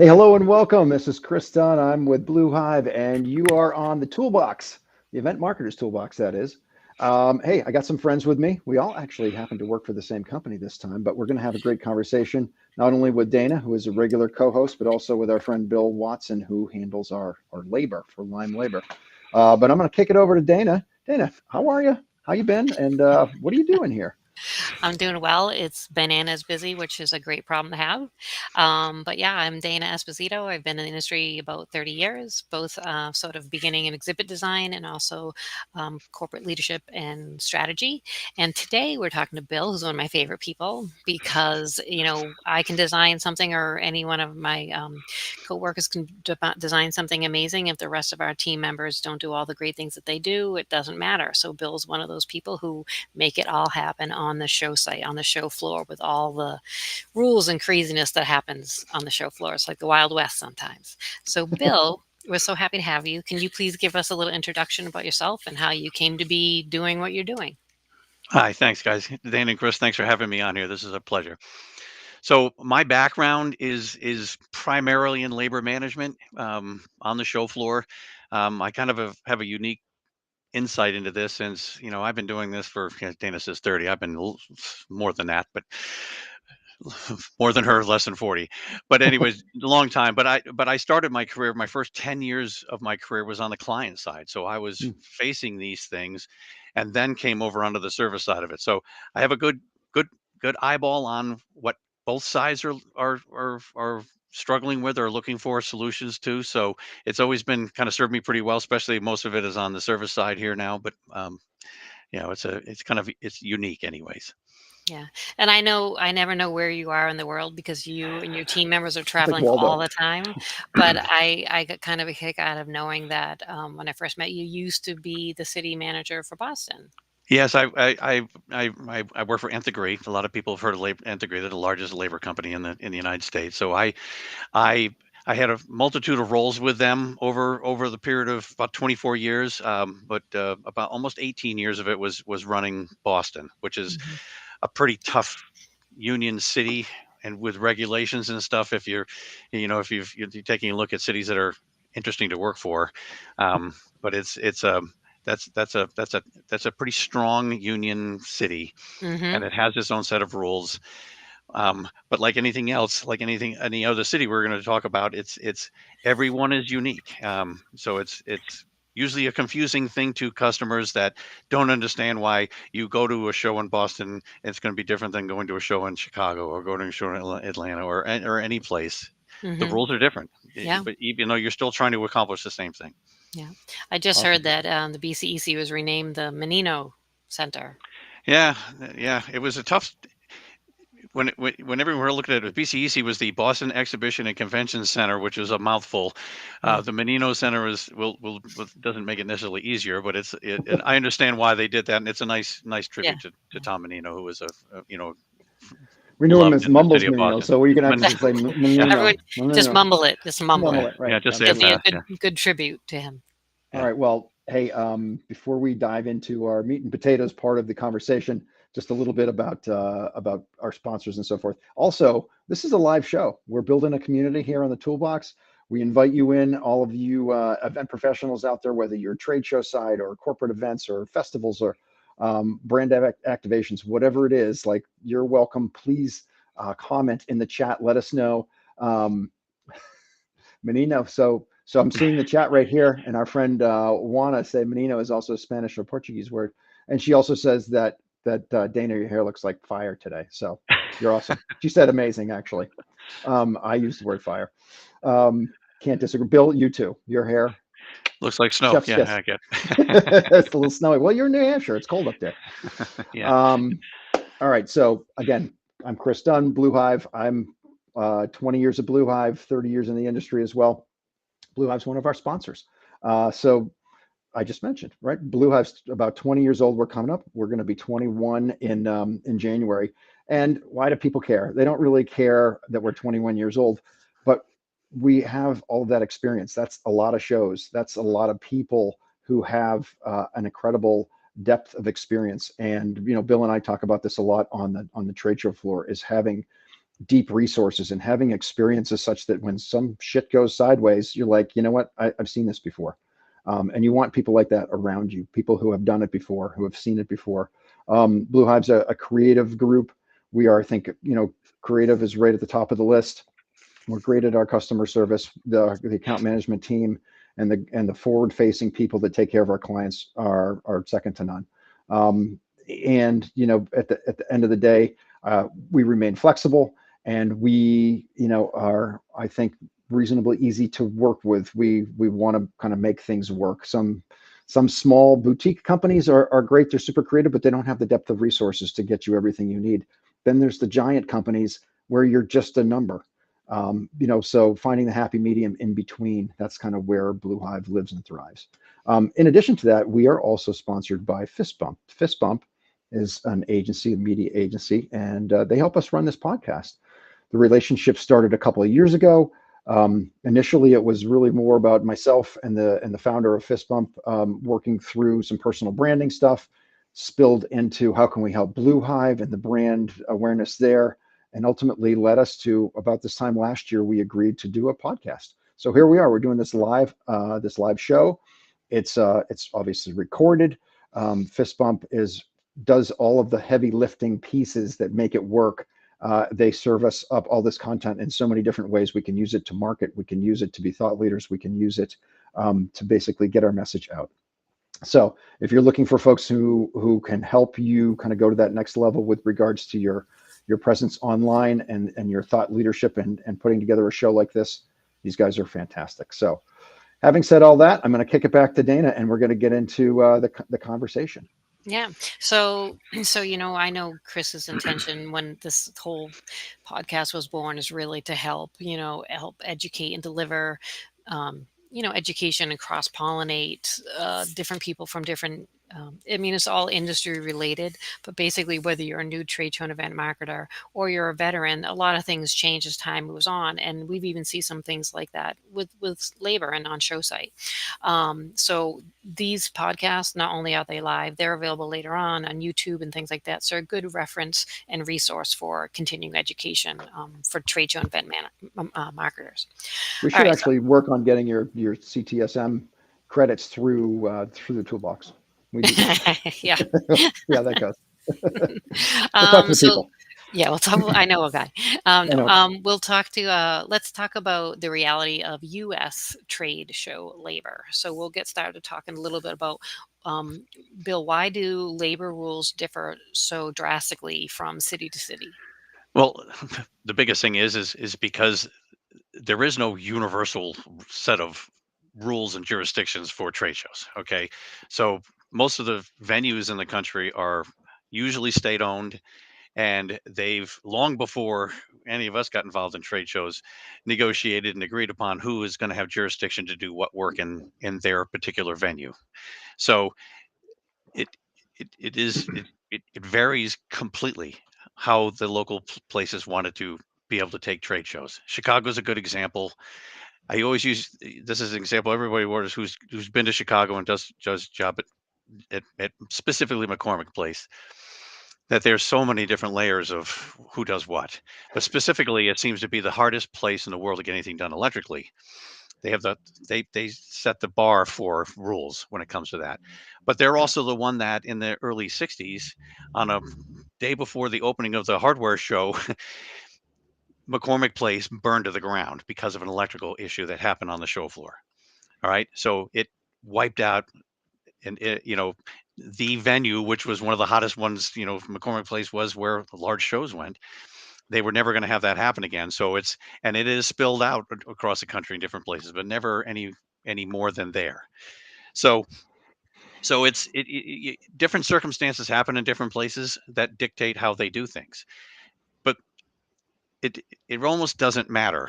Hey, hello and welcome. This is Chris Dunn. I'm with Blue Hive, and you are on the Toolbox, the Event Marketers Toolbox, that is. Hey, I got some friends with me. We all actually happen to work for the same company this time, but we're going to have a great conversation, not only with Dana, who is a regular co-host, but also with our friend Bill Watson, who handles our labor for Lime Labor. But I'm going to kick it over to Dana. Dana, how are you? How you been? And what are you doing here? I'm doing well. It's bananas busy, which is a great problem to have. But yeah, I'm Dana Esposito. I've been in the industry about 30 years, both sort of beginning in exhibit design and also corporate leadership and strategy. And today we're talking to Bill, who's one of my favorite people because, I can design something or any one of my coworkers can design something amazing. If the rest of our team members don't do all the great things that they do, it doesn't matter. So Bill's one of those people who make it all happen on the show site, on the show floor, with all the rules and craziness that happens on the show floor. It's like the Wild West sometimes. So, Bill, we're so happy to have you. Can you please give us a little introduction about yourself and how you came to be doing what you're doing? Hi, thanks, guys. Dane and Chris, thanks for having me on here. This is a pleasure. So my background is primarily in labor management on the show floor. I kind of have a unique insight into this since I've been doing this for Dana says 30. I've been more than that, but more than her, less than 40. But anyways, a long time. But I started my career. My first 10 years of my career was on the client side, so I was Hmm. facing these things, and then came over onto the service side of it. So I have a good, good eyeball on what both sides are struggling with or looking for solutions to. So it's always been kind of served me pretty well. Especially most of it is on the service side here now, but it's unique, anyways. Yeah. And I know I never know where you are in the world because you and your team members are It's like traveling all Waldo. the time. But I got kind of a kick out of knowing that when I first met you, you used to be the city manager for Boston. Yes, I work for Integrate. A lot of people have heard of Integrate. They're the largest labor company in the United States. So I I had a multitude of roles with them over the period of about 24 years. But about almost 18 years of it was running Boston, which is Mhm. a pretty tough union city and with regulations and stuff. If you're taking a look at cities that are interesting to work for, but it's that's a pretty strong union city, and Mhm. it has its own set of rules. But like anything else, like any other city we're going to talk about, it's everyone is unique. So it's usually a confusing thing to customers that don't understand why you go to a show in Boston, it's going to be different than going to a show in Chicago or going to a show in Atlanta or any place. The Mhm. rules are different, Yeah. but even though you're still trying to accomplish the same thing. Yeah. I just heard Awesome. that the BCEC was renamed the Menino Center. Yeah, yeah, it was a tough whenever we were looking at it. BCEC was the Boston Exhibition and Convention Center, which is a mouthful. Mm. The Menino Center is doesn't make it necessarily easier, but and I understand why they did that, and it's a nice Yeah. tribute to Tom Menino, who was a We knew him loved as in the Mumbles city of Menino, Boston. so we're gonna have to Men- just say yeah, Everyone Menino, just Menino, mumble it. Just mumble it. mumble it, right? yeah, just say It'll it be a Absolutely. fast. good Yeah, good tribute to him. All yeah. right. Well, hey, before we dive into our meat and potatoes part of the conversation, just a little bit about our sponsors and so forth. Also, this is a live show. We're building a community here on the Toolbox. We invite you in, all of you event professionals out there, whether you're trade show side or corporate events or festivals or brand activations, whatever it is. Like, you're welcome. Please comment in the chat. Let us know. Um, Menino. So I'm seeing the chat right here, and our friend Juana say Menino is also a Spanish or Portuguese word, and she also says that Dana, your hair looks like fire today. So you're awesome. She said amazing, actually. I used the word fire. Can't disagree. Bill, you too. Your hair, Looks like snow. chef's Yeah, kiss. I get. It's a little snowy. Well, you're in New Hampshire. It's cold up there. Yeah. Um, all right. So again, I'm Chris Dunn, Blue Hive. I'm 20 years of Blue Hive, 30 years in the industry as well. Blue Hive's one of our sponsors. So I just mentioned, right? Blue Hive's about 20 years old. We're coming up. We're going to be 21 in January. And why do people care? They don't really care that we're 21 years old, but we have all of that experience. That's a lot of shows. That's a lot of people who have an incredible depth of experience. And Bill and I talk about this a lot on the trade show floor. Is having deep resources and having experiences such that when some shit goes sideways, you're like, you know what, I've seen this before. And you want people like that around you, people who have done it before, who have seen it before. Blue Hive's a creative group. We are, I think, creative is right at the top of the list. We're great at our customer service. The account management team and the forward facing people that take care of our clients are second to none. And at the end of the day, we remain flexible, and we are, I think, reasonably easy to work with. We want to kind of make things work. Some small boutique companies are great. They're super creative, but they don't have the depth of resources to get you everything you need. Then there's the giant companies where you're just a number. So finding the happy medium in between, that's kind of where Blue Hive lives and thrives. In addition to that, we are also sponsored by Fist Bump. Fist Bump is an agency, a media agency, and they help us run this podcast. The relationship started a couple of years ago. Initially, it was really more about myself and the founder of Fist Bump working through some personal branding stuff, spilled into how can we help Blue Hive and the brand awareness there, and ultimately led us to, about this time last year, we agreed to do a podcast. So here we are. We're doing this live show. It's obviously recorded. Fist Bump does all of the heavy lifting pieces that make it work. They serve us up all this content in so many different ways. We can use it to market. We can use it to be thought leaders. We can use it to basically get our message out. So if you're looking for folks who can help you kind of go to that next level with regards to your presence online and your thought leadership and putting together a show like this, these guys are fantastic. So having said all that, I'm going to kick it back to Dana, and we're going to get into the conversation. Yeah. So, I know Chris's intention when this whole podcast was born is really to help educate and deliver, education and cross pollinate different people from different. It's all industry related, but basically, whether you're a new trade show and event marketer or you're a veteran, a lot of things change as time moves on, and we've even seen some things like that with labor and on show site. So these podcasts, not only are they live, they're available later on YouTube and things like that. So a good reference and resource for continuing education for trade show and event marketers. We All should right. actually work on getting your CTSM credits through the Toolbox. We do that. Yeah. Yeah, that goes. We'll talk to the So people. yeah, we'll talk. I know a guy. I No, know. we'll talk to. Let's talk about the reality of U.S. trade show labor. So we'll get started talking a little bit about, um, Bill. Why do labor rules differ so drastically from city to city? Well, the biggest thing is because there is no universal set of rules and jurisdictions for trade shows. Okay, so most of the venues in the country are usually state owned, and they've long before any of us got involved in trade shows negotiated and agreed upon who is going to have jurisdiction to do what work in their particular venue. So it it varies completely how the local places wanted to be able to take trade shows. Chicago's a good example. I always use this as an example. Everybody orders who's been to Chicago and does job at specifically McCormick Place, that there's so many different layers of who does what. But specifically, it seems to be the hardest place in the world to get anything done electrically. They have they set the bar for rules when it comes to that. But they're also the one that in the early 60s, on a day before the opening of the hardware show, McCormick Place burned to the ground because of an electrical issue that happened on the show floor. All right. So it wiped out and the venue, which was one of the hottest ones, McCormick Place was where the large shows went. They were never going to have that happen again. So it is spilled out across the country in different places, but never any more than there. So different circumstances happen in different places that dictate how they do things. But it it almost doesn't matter,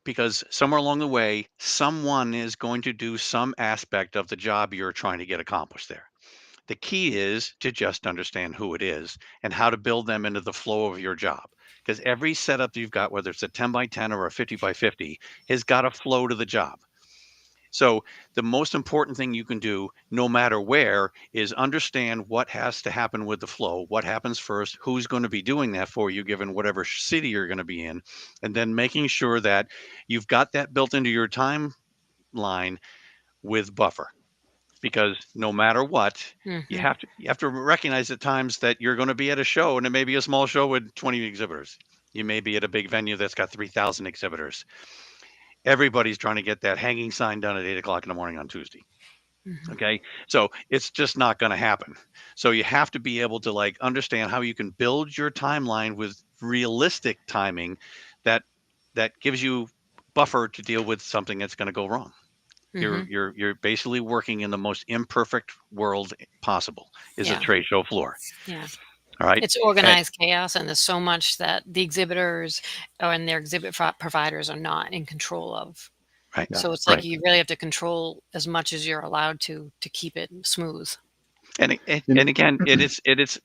because somewhere along the way, someone is going to do some aspect of the job you're trying to get accomplished there. The key is to just understand who it is and how to build them into the flow of your job. Because every setup you've got, whether it's a 10 by 10 or a 50 by 50, has got to flow to the job. So the most important thing you can do, no matter where, is understand what has to happen with the flow, what happens first, who's going to be doing that for you, given whatever city you're going to be in, and then making sure that you've got that built into your timeline with buffer. Because no matter what, Hmm. you have to recognize at times that you're going to be at a show, and it may be a small show with 20 exhibitors. You may be at a big venue that's got 3,000 exhibitors. Everybody's trying to get that hanging sign done at 8 o'clock in the morning on Tuesday. Hmm. Okay. So it's just not going to happen. So you have to be able to like understand how you can build your timeline with realistic timing that gives you buffer to deal with something that's going to go wrong. Hmm. You're basically working in the most imperfect world possible, is a Yeah. trade show floor. Yeah. All right. It's And organized chaos, and there's so much that the exhibitors and their providers are not in control of. right, Yeah. So it's like right. you really have to control as much as you're allowed to keep it smooth. You And again, know, it is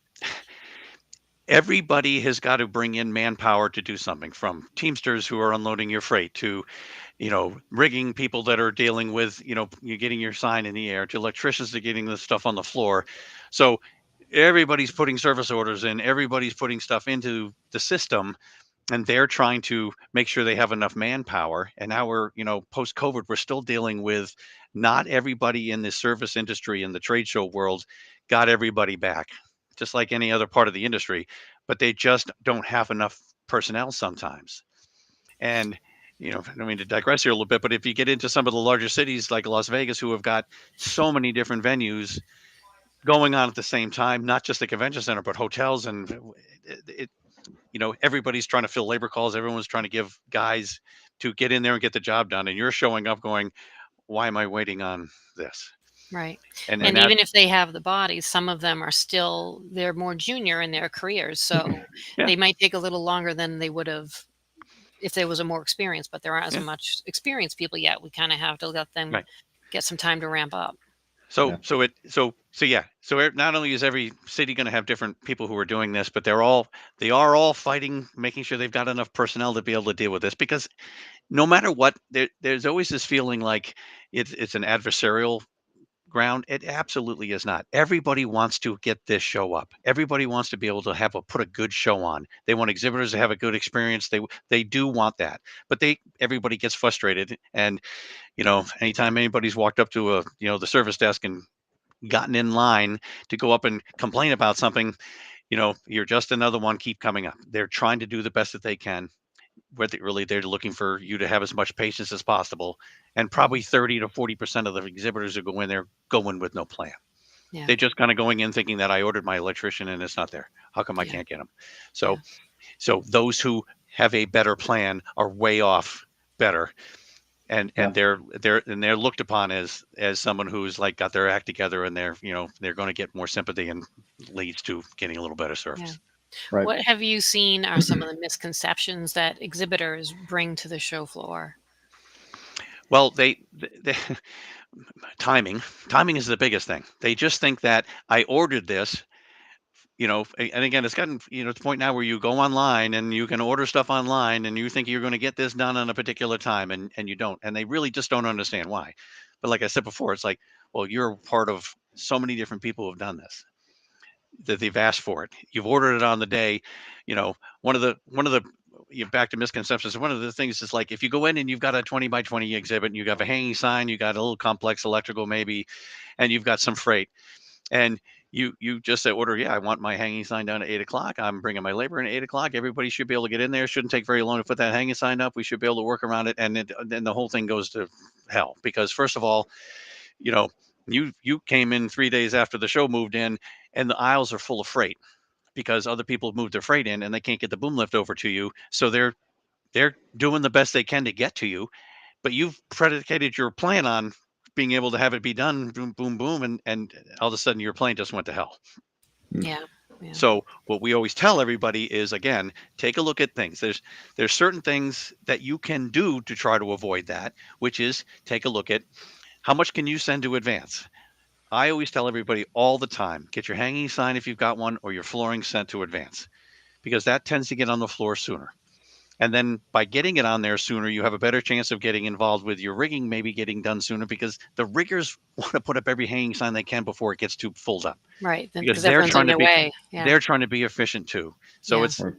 everybody has got to bring in manpower to do something, from teamsters who are unloading your freight to, rigging people that are dealing with, you getting your sign in the air, to electricians to getting the stuff on the floor. So everybody's putting service orders in, everybody's putting stuff into the system, and they're trying to make sure they have enough manpower. And now we're, post COVID, we're still dealing with not everybody in the service industry and the trade show world got everybody back, just like any other part of the industry, but they just don't have enough personnel sometimes. And, I mean to digress here a little bit, but if you get into some of the larger cities like Las Vegas, who have got so many different venues going on at the same time, not just the convention center, but hotels, and everybody's trying to fill labor calls. Everyone's trying to give guys to get in there and get the job done. And you're showing up going, why am I waiting on this? Right. And And that, even if they have the bodies, some of them are still they're more junior in their careers. So yeah, they might take a little longer than they would have if there was a more experience, but there aren't as yeah, much experienced people yet. We kind of have to let them right. get some time to ramp up. So, yeah. yeah. So not only is every city going to have different people who are doing this, but they are all fighting, making sure they've got enough personnel to be able to deal with this. Because no matter what, there's always this feeling like it's an adversarial ground. It absolutely is not. Everybody wants to get this show up. Everybody wants to be able to put a good show on. They want exhibitors to have a good experience. They do want that. But everybody gets frustrated. And anytime anybody's walked up to the service desk and gotten in line to go up and complain about something, you're just another one. Keep coming up. They're trying to do the best that they can. Whether really they're looking for you to have as much patience as possible. And probably 30 to 40% of the exhibitors who go in there go in with no plan. Yeah. They just kind of going in thinking that I ordered my electrician and it's not there. How come I Yeah. can't get him? Yeah. So those who have a better plan are way off better. And Yeah. they're looked upon as someone who's like got their act together, and they're going to get more sympathy, and leads to getting a little better Yeah. service. Right. What have you seen are some of the misconceptions that exhibitors bring to the show floor? Well, they timing is the biggest thing. They just think that I ordered this, and again, it's gotten, to the point now where you go online and you can order stuff online and you think you're going to get this done on a particular time, and you don't. And they really just don't understand why. But like I said before, it's like, well, you're part of so many different people who have done this, that they've asked for it. You've ordered it on the day. You know, one of the you back to misconceptions. One of the things is, like, if you go in and you've got a 20 by 20 exhibit and you have a hanging sign, you got a little complex electrical maybe, and you've got some freight, and you just say order, yeah, I want my hanging sign down at 8 o'clock. I'm bringing my labor in at 8 o'clock. Everybody should be able to get in there. It shouldn't take very long to put that hanging sign up. We should be able to work around it, and then the whole thing goes to hell. Because first of all, you know, you came in 3 days after the show moved in, and the aisles are full of freight because other people have moved their freight in and they can't get the boom lift over to you. So they're doing the best they can to get to you, but you've predicated your plan on being able to have it be done, boom, boom, boom, and all of a sudden your plane just went to hell. Mm. Yeah. Yeah. So what we always tell everybody is, again, take a look at things. There's certain things that you can do to try to avoid that, which is take a look at how much can you send to advance. I always tell everybody all the time, get your hanging sign if you've got one, or your flooring sent to advance, because that tends to get on the floor sooner. And then by getting it on there sooner, you have a better chance of getting involved with your rigging, maybe getting done sooner, because the riggers want to put up every hanging sign they can before it gets too full up, Right. because Because everyone's in their way. Yeah. they're trying to be efficient too. So Yeah. Right.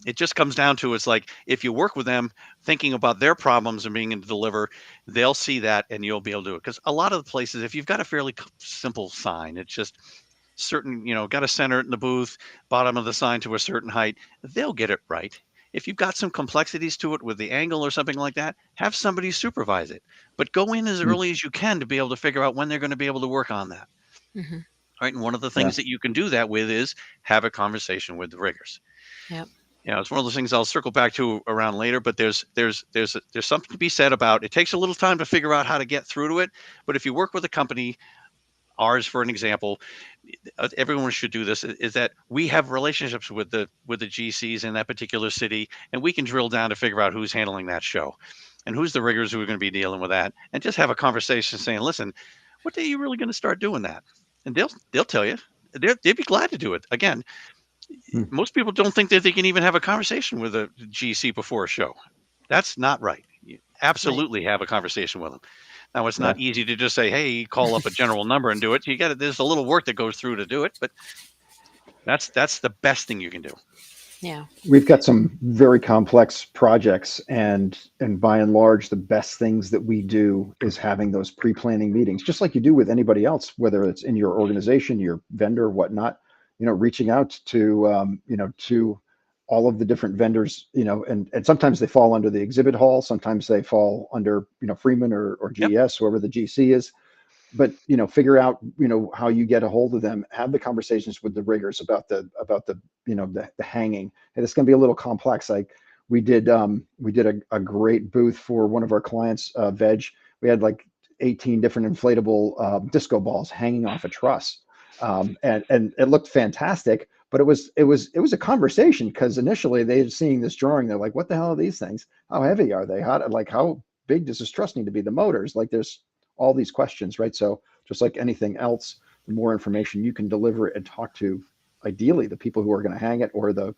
it just comes down to, it's like, if you work with them thinking about their problems and being able to deliver, they'll see that and you'll be able to do it. Because a lot of the places, if you've got a fairly simple sign, it's just certain, got to center it in the booth, bottom of the sign to a certain height, they'll get it right. If you've got some complexities to it with the angle or something like that, have somebody supervise it. But go in as Mm. early as you can to be able to figure out when they're going to be able to work on that. Hmm. Right. And one of the Yeah. things that you can do that with is have a conversation with the riggers. Yep. It's one of those things I'll circle back to around later, but there's something to be said about, it takes a little time to figure out how to get through to it. But if you work with a company, ours, for an example, everyone should do this, is that we have relationships with the GCs in that particular city, and we can drill down to figure out who's handling that show and who's the riggers who are going to be dealing with that, and just have a conversation saying, listen, what day are you really going to start doing that? And they'll tell you. They'd be glad to do it. Again, Mm. most people don't think that they can even have a conversation with a GC before a show. That's not right. You absolutely have a conversation with them. Now, it's not Yeah. easy to just say, hey, call up a general number and do it. There's a little work that goes through to do it, but that's the best thing you can do. Yeah. We've got some very complex projects, and by and large, the best things that we do is having those pre-planning meetings, just like you do with anybody else, whether it's in your organization, your vendor, whatnot. Reaching out to to all of the different vendors, and sometimes they fall under the exhibit hall, sometimes they fall under Freeman or Yep. GES, whoever the GC is. But figure out how you get a hold of them, have the conversations with the riggers about the the hanging. And it's going to be a little complex. Like we did a great booth for one of our clients, Veg. We had like 18 different inflatable disco balls hanging off a truss, and it looked fantastic. But it was a conversation, because initially they were seeing this drawing, they're like, what the hell are these things? How heavy are they? How big does this truss need to be? The motors, like, there's all these questions, right? So just like anything else, the more information you can deliver and talk to, ideally, the people who are going to hang it, or the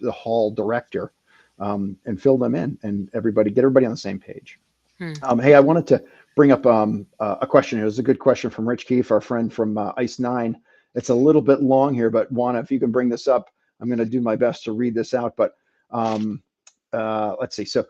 hall director, and fill them in, and get everybody on the same page. Hey, I wanted to bring up a question here. It was a good question from Rich Keefe, our friend from Ice 9. It's a little bit long here, but Juana, if you can bring this up, I'm going to do my best to read this out. But let's see. So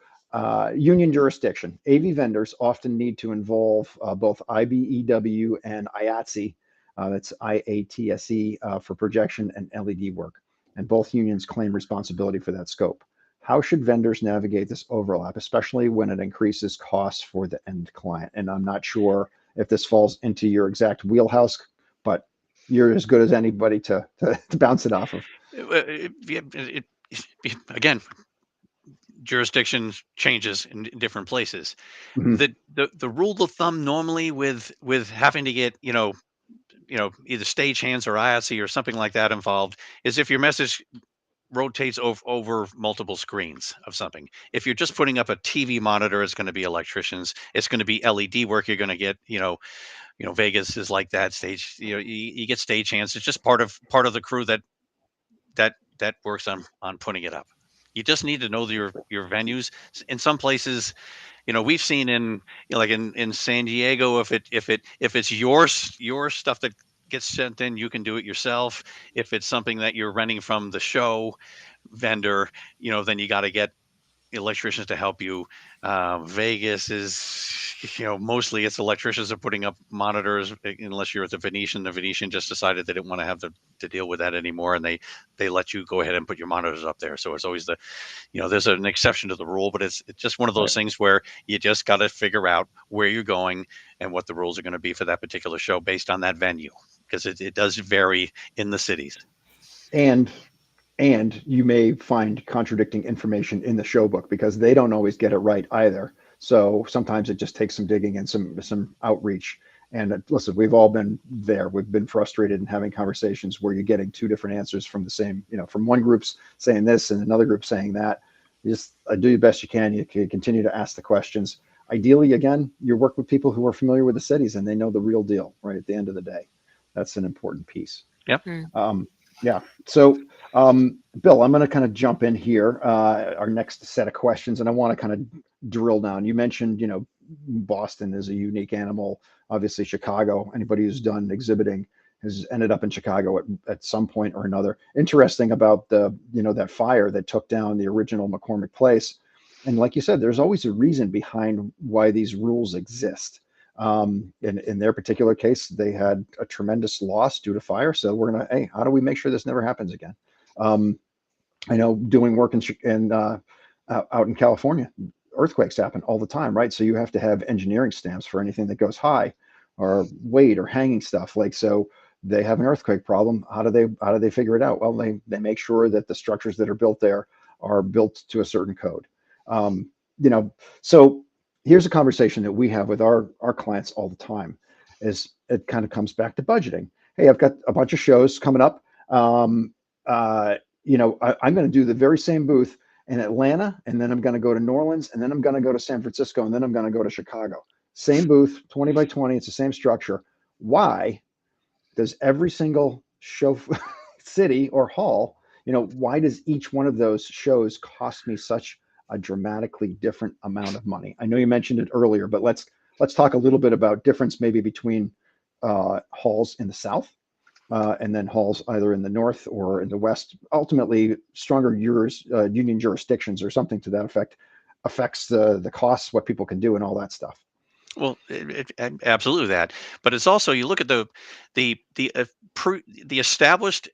union jurisdiction. AV vendors often need to involve both IBEW and IATSE, that's IATSE, for projection and LED work. And both unions claim responsibility for that scope. How should vendors navigate this overlap, especially when it increases costs for the end client? And I'm not sure if this falls into your exact wheelhouse, but you're as good as anybody to bounce it off of. Again, jurisdiction changes in different places. Mhm. The rule of thumb normally with having to get either stagehands or IATSE or something like that involved is if your message rotates over multiple screens of something. If you're just putting up a TV monitor, it's going to be electricians. It's going to be LED work. You're going to get Vegas is like that stage. You get stagehands. It's just part of the crew that works on putting it up. You just need to know your venues. In some places, we've seen in like in San Diego, if it's your stuff that gets sent in, you can do it yourself. If it's something that you're renting from the show vendor, then you got to get electricians to help you. Vegas is, mostly it's electricians are putting up monitors, unless you're at the Venetian. The Venetian just decided they didn't want to have to deal with that anymore, and they let you go ahead and put your monitors up there. So it's always there's an exception to the rule, but it's just one of those things where you just got to figure out where you're going and what the rules are going to be for that particular show based on that venue, because it does vary in the cities. And you may find contradicting information in the show book, because they don't always get it right either. So sometimes it just takes some digging and some outreach. And listen, we've all been there. We've been frustrated in having conversations where you're getting two different answers from the same, from one group's saying this and another group saying that. You just do the best you can. You can continue to ask the questions. Ideally, again, you work with people who are familiar with the cities and they know the real deal, right? At the end of the day, that's an important piece. Yep. Yeah. So, Bill, I'm going to kind of jump in here, our next set of questions, and I want to kind of drill down. You mentioned, Boston is a unique animal. Obviously, Chicago, anybody who's done exhibiting has ended up in Chicago at some point or another. Interesting about that fire that took down the original McCormick Place. And like you said, there's always a reason behind why these rules exist. In their particular case, they had a tremendous loss due to fire. So we're gonna, hey, how do we make sure this never happens again? Um, I know doing work out in California, earthquakes happen all the time, right? So you have to have engineering stamps for anything that goes high, or weight, or hanging stuff. Like so, they have an earthquake problem. How do they figure it out? Well, they make sure that the structures that are built there are built to a certain code. Um, you know, so here's a conversation that we have with our clients all the time. Is it kind of comes back to budgeting? Hey, I've got a bunch of shows coming up. Um, uh, I'm going to do the very same booth in Atlanta, and then I'm going to go to New Orleans, and then I'm going to go to San Francisco, and then I'm going to go to Chicago. Same booth, 20 by 20. It's the same structure. Why does every single show city or hall, why does each one of those shows cost me such a dramatically different amount of money? I know you mentioned it earlier, but let's talk a little bit about difference maybe between halls in the South and then halls either in the north or in the west. Ultimately, stronger union jurisdictions or something to that effect affects the costs, what people can do, and all that stuff. Well, absolutely that. But it's also you look at the established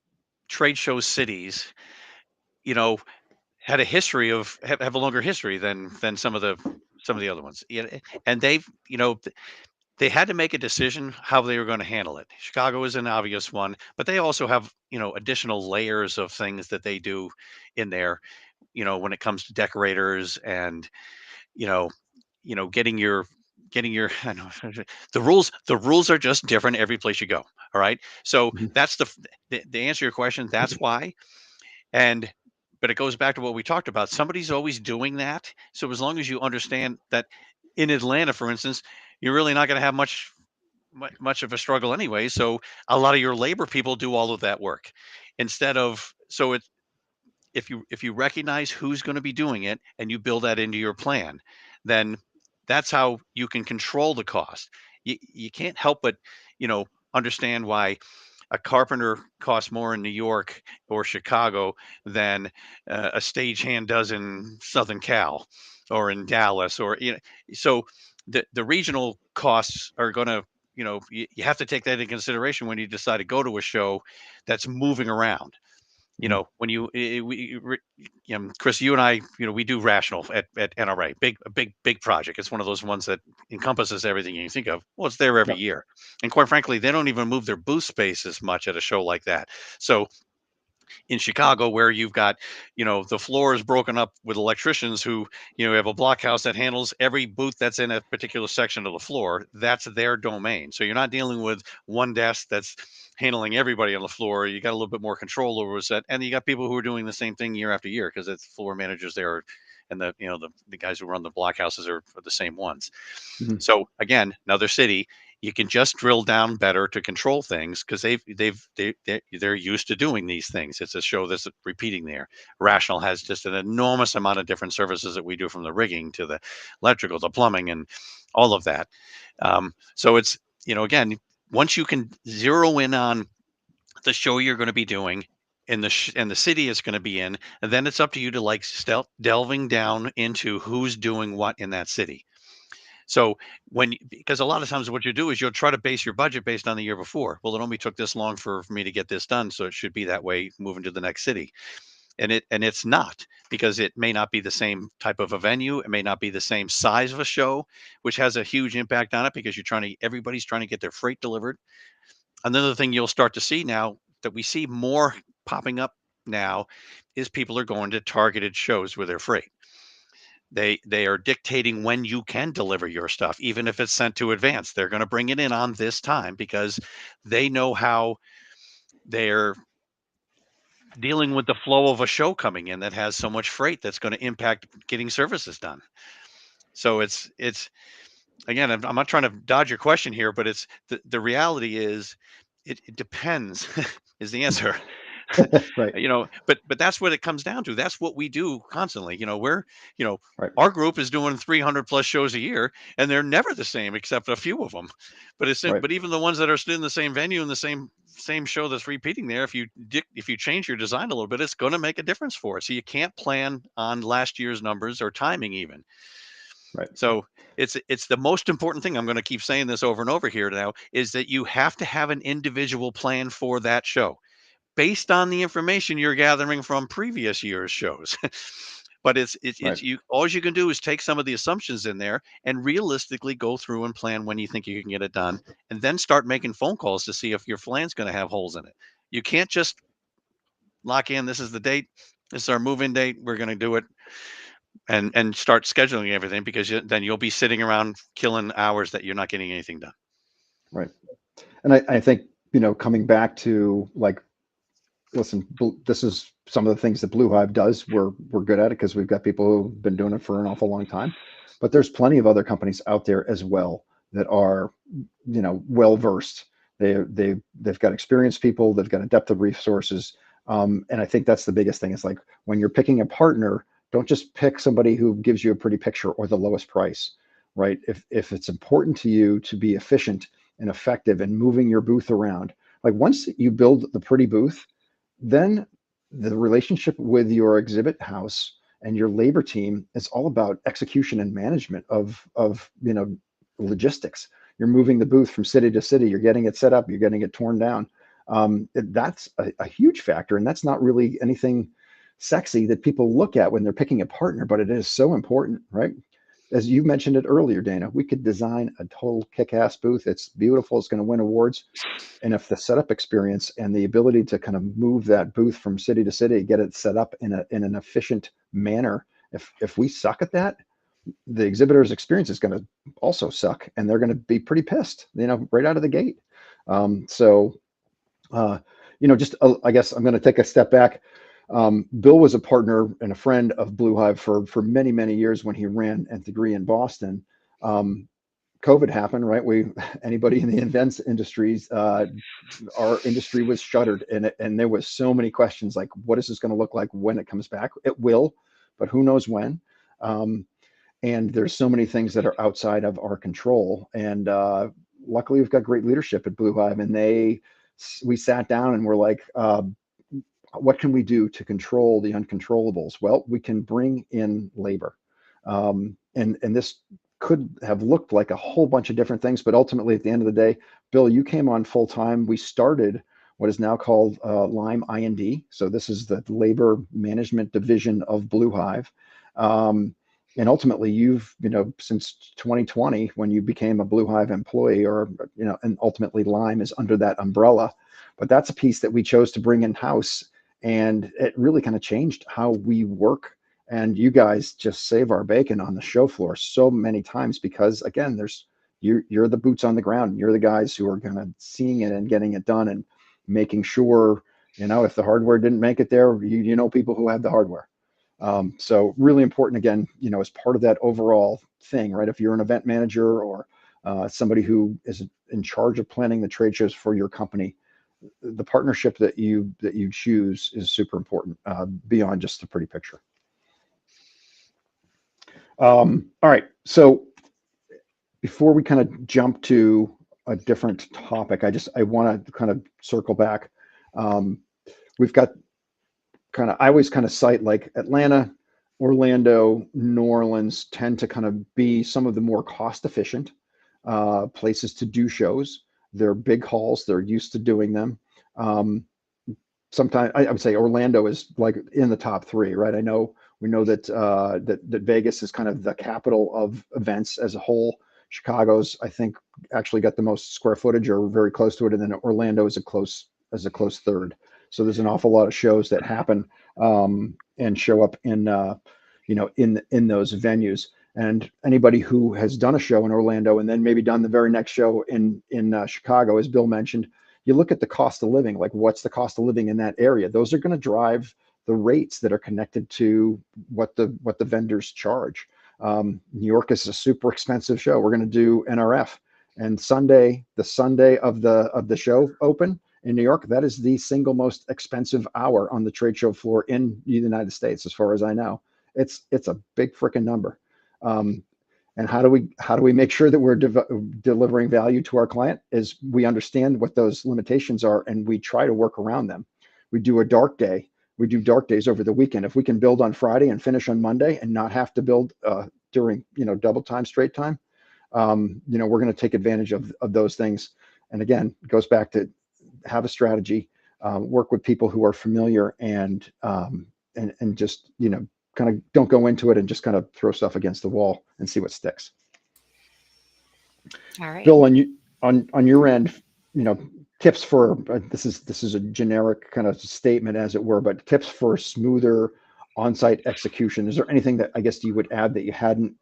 trade show cities, you know, had a history of have a longer history than some of the other ones. Yeah, and they had to make a decision how they were going to handle it. Chicago is an obvious one, but they also have additional layers of things that they do in there. When it comes to decorators and you know getting your I know the rules are just different every place you go. All right, so Mhm. that's the answer to your question. That's why. And but it goes back to what we talked about. Somebody's always doing that. So as long as you understand that in Atlanta, for instance, you're really not going to have much of a struggle anyway. So a lot of your labor people do all of that work instead of so it if you recognize who's going to be doing it and you build that into your plan, then that's how you can control the cost. You can't help but understand why a carpenter costs more in New York or Chicago than a stagehand does in Southern Cal or in Dallas or so the regional costs are going to you have to take that into consideration when you decide to go to a show that's moving around. Mhm. When Chris, you and I, we do rational at NRA, big project. It's one of those ones that encompasses everything you can think of. Well, it's there every Yep. year, and quite frankly, they don't even move their booth space as much at a show like that. So in Chicago, where you've got, the floor is broken up with electricians who, have a blockhouse that handles every booth that's in a particular section of the floor. That's their domain. So you're not dealing with one desk that's handling everybody on the floor. You got a little bit more control over a set, and you got people who are doing the same thing year after year because it's floor managers there, and the guys who run the blockhouses are the same ones. Mhm. So again, another city, you can just drill down better to control things because they're used to doing these things. It's a show that's repeating there. Rational has just an enormous amount of different services that we do, from the rigging to the electrical, the plumbing, and all of that. So it's again, once you can zero in on the show you're going to be doing and the city is going to be in, and then it's up to you to like delving down into who's doing what in that city. So because a lot of times what you do is you'll try to base your budget based on the year before. Well, it only took this long for me to get this done, so it should be that way moving to the next city. And it's not, because it may not be the same type of a venue. It may not be the same size of a show, which has a huge impact on it because everybody's trying to get their freight delivered. Another thing you'll start to see now that we see more popping up now is people are going to targeted shows with their freight. They are dictating when you can deliver your stuff, even if it's sent to advance. They're going to bring it in on this time because they know how they're dealing with the flow of a show coming in that has so much freight that's going to impact getting services done. So it's again, I'm not trying to dodge your question here, but it's the reality is it depends is the answer. Right. But that's what it comes down to. That's what we do constantly. We're, you know, Right. our group is doing 300 plus shows a year, and they're never the same except a few of them. Right. But even the ones that are still in the same venue and the same show that's repeating there, if you change your design a little bit, it's going to make a difference for it. So you can't plan on last year's numbers or timing even. Right. So it's the most important thing. I'm going to keep saying this over and over here now, is that you have to have an individual plan for that show based on the information you're gathering from previous year's shows. But Right. it's you all you can do is take some of the assumptions in there and realistically go through and plan when you think you can get it done, and then start making phone calls to see if your plan's going to have holes in it. You can't just lock in, this is the date, this is our move-in date, we're going to do it, and start scheduling everything, because then you'll be sitting around killing hours that you're not getting anything done. Right. And I think, coming back to, like, listen, this is some of the things that Blue Hive does. We're good at it because we've got people who've been doing it for an awful long time. But there's plenty of other companies out there as well that are, well versed. They've got experienced people. They've got a depth of resources. And I think that's the biggest thing. Is like, when you're picking a partner, don't just pick somebody who gives you a pretty picture or the lowest price, right? If it's important to you to be efficient and effective and moving your booth around, like, once you build the pretty booth, then the relationship with your exhibit house and your labor team is all about execution and management of logistics. You're moving the booth from city to city. You're getting it set up. You're getting it torn down. That's a huge factor, and that's not really anything sexy that people look at when they're picking a partner, but it is so important, right? As you mentioned it earlier, Dana, we could design a total kick-ass booth. It's beautiful. It's going to win awards. And if the setup experience and the ability to kind of move that booth from city to city, get it set up in an efficient manner, if we suck at that, the exhibitor's experience is going to also suck, and they're going to be pretty pissed, right out of the gate. Just I guess I'm going to take a step back. Bill was a partner and a friend of Blue Hive for many, many years when he ran Nth-Degree in Boston. COVID happened, right? Anybody in the events industries, our industry was shuttered, and there was so many questions, like, what is this going to look like when it comes back? It will, but who knows when? And there's so many things that are outside of our control. And luckily, we've got great leadership at Blue Hive, and we sat down and we're like, what can we do to control the uncontrollables? Well, we can bring in labor, and this could have looked like a whole bunch of different things, but ultimately, at the end of the day, Bill, you came on full time. We started what is now called Lime I&D. So this is the labor management division of Blue Hive. And ultimately, you've, since 2020, when you became a Blue Hive employee, and ultimately Lime is under that umbrella. But that's a piece that we chose to bring in house, and it really kind of changed how we work. And you guys just save our bacon on the show floor so many times, because, again, you're the boots on the ground. You're the guys who are kind of seeing it and getting it done and making sure, if the hardware didn't make it there, you know people who have the hardware. So really important, again, as part of that overall thing, right? If you're an event manager or somebody who is in charge of planning the trade shows for your company, the partnership that you choose is super important, beyond just the pretty picture. All right. So before we kind of jump to a different topic, I want to kind of circle back. We've got I always kind of cite, like, Atlanta, Orlando, New Orleans tend to kind of be some of the more cost efficient places to do shows. They're big halls. They're used to doing them. Sometimes I would say Orlando is, like, in the top three, right? We know that that Vegas is kind of the capital of events as a whole. Chicago's, I think, actually got the most square footage, or very close to it, and then Orlando is a close third. So there's an awful lot of shows that happen and show up in in those venues. And anybody who has done a show in Orlando and then maybe done the very next show in Chicago, as Bill mentioned, you look at the cost of living, like, what's the cost of living in that area? Those are going to drive the rates that are connected to what the vendors charge. New York is a super expensive show. We're going to do NRF, and the Sunday of the show open In New York, that is the single most expensive hour on the trade show floor in the United States, as far as I know. It's a big freaking number. Um, and how do we make sure that we're delivering value to our client? Is we understand what those limitations are and we try to work around them. We do a dark day. We do dark days over the weekend. If we can build on Friday and finish on Monday and not have to build during double time, straight time, we're going to take advantage of those things. And again, it goes back to have a strategy, work with people who are familiar, and just kind of don't go into it and just kind of throw stuff against the wall and see what sticks. All right. Bill, on your end, you know, tips for this is a generic kind of statement, as it were, but tips for smoother on-site execution. Is there anything that I guess you would add that you hadn't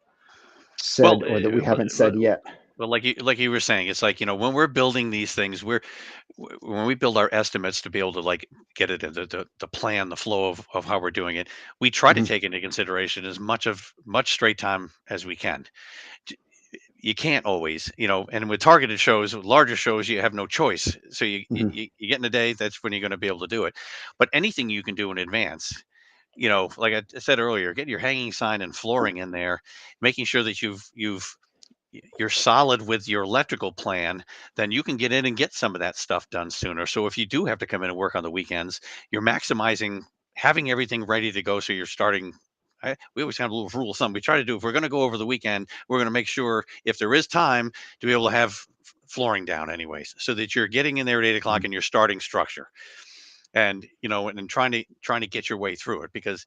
Well, said or that we haven't said yet? well, like you were saying, it's like, when we're building these things, when we build our estimates to be able to like get it into the plan, the flow of how we're doing it, we try to Hmm. take into consideration as much straight time as we can. J- You can't always, and with targeted shows, with larger shows, you have no choice. So Hmm. you get in a day, that's when you're going to be able to do it. But anything you can do in advance, like I said earlier, get your hanging sign and flooring in there, making sure that you're solid with your electrical plan, then you can get in and get some of that stuff done sooner. So if you do have to come in and work on the weekends, you're maximizing having everything ready to go. So you're starting. We always have a little rule of thumb. We try to do, if we're going to go over the weekend, we're going to make sure, if there is time, to be able to have flooring down anyways, so that you're getting in there at 8 o'clock and you're starting structure, and trying to get your way through it, because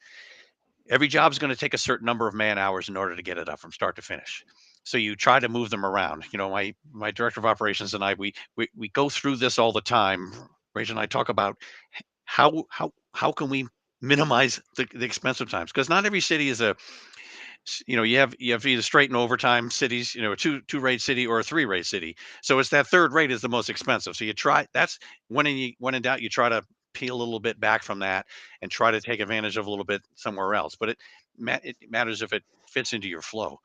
every job is going to take a certain number of man hours in order to get it up from start to finish. So you try to move them around. My director of operations and I, we go through this all the time. Rachel and I talk about how can we minimize the expensive times, because not every city is you have either straight and overtime cities, a two rate city or a three rate city. So it's that third rate is the most expensive. So you try that's when in doubt, you try to peel a little bit back from that and try to take advantage of a little bit somewhere else. But it matters if it fits into your flow.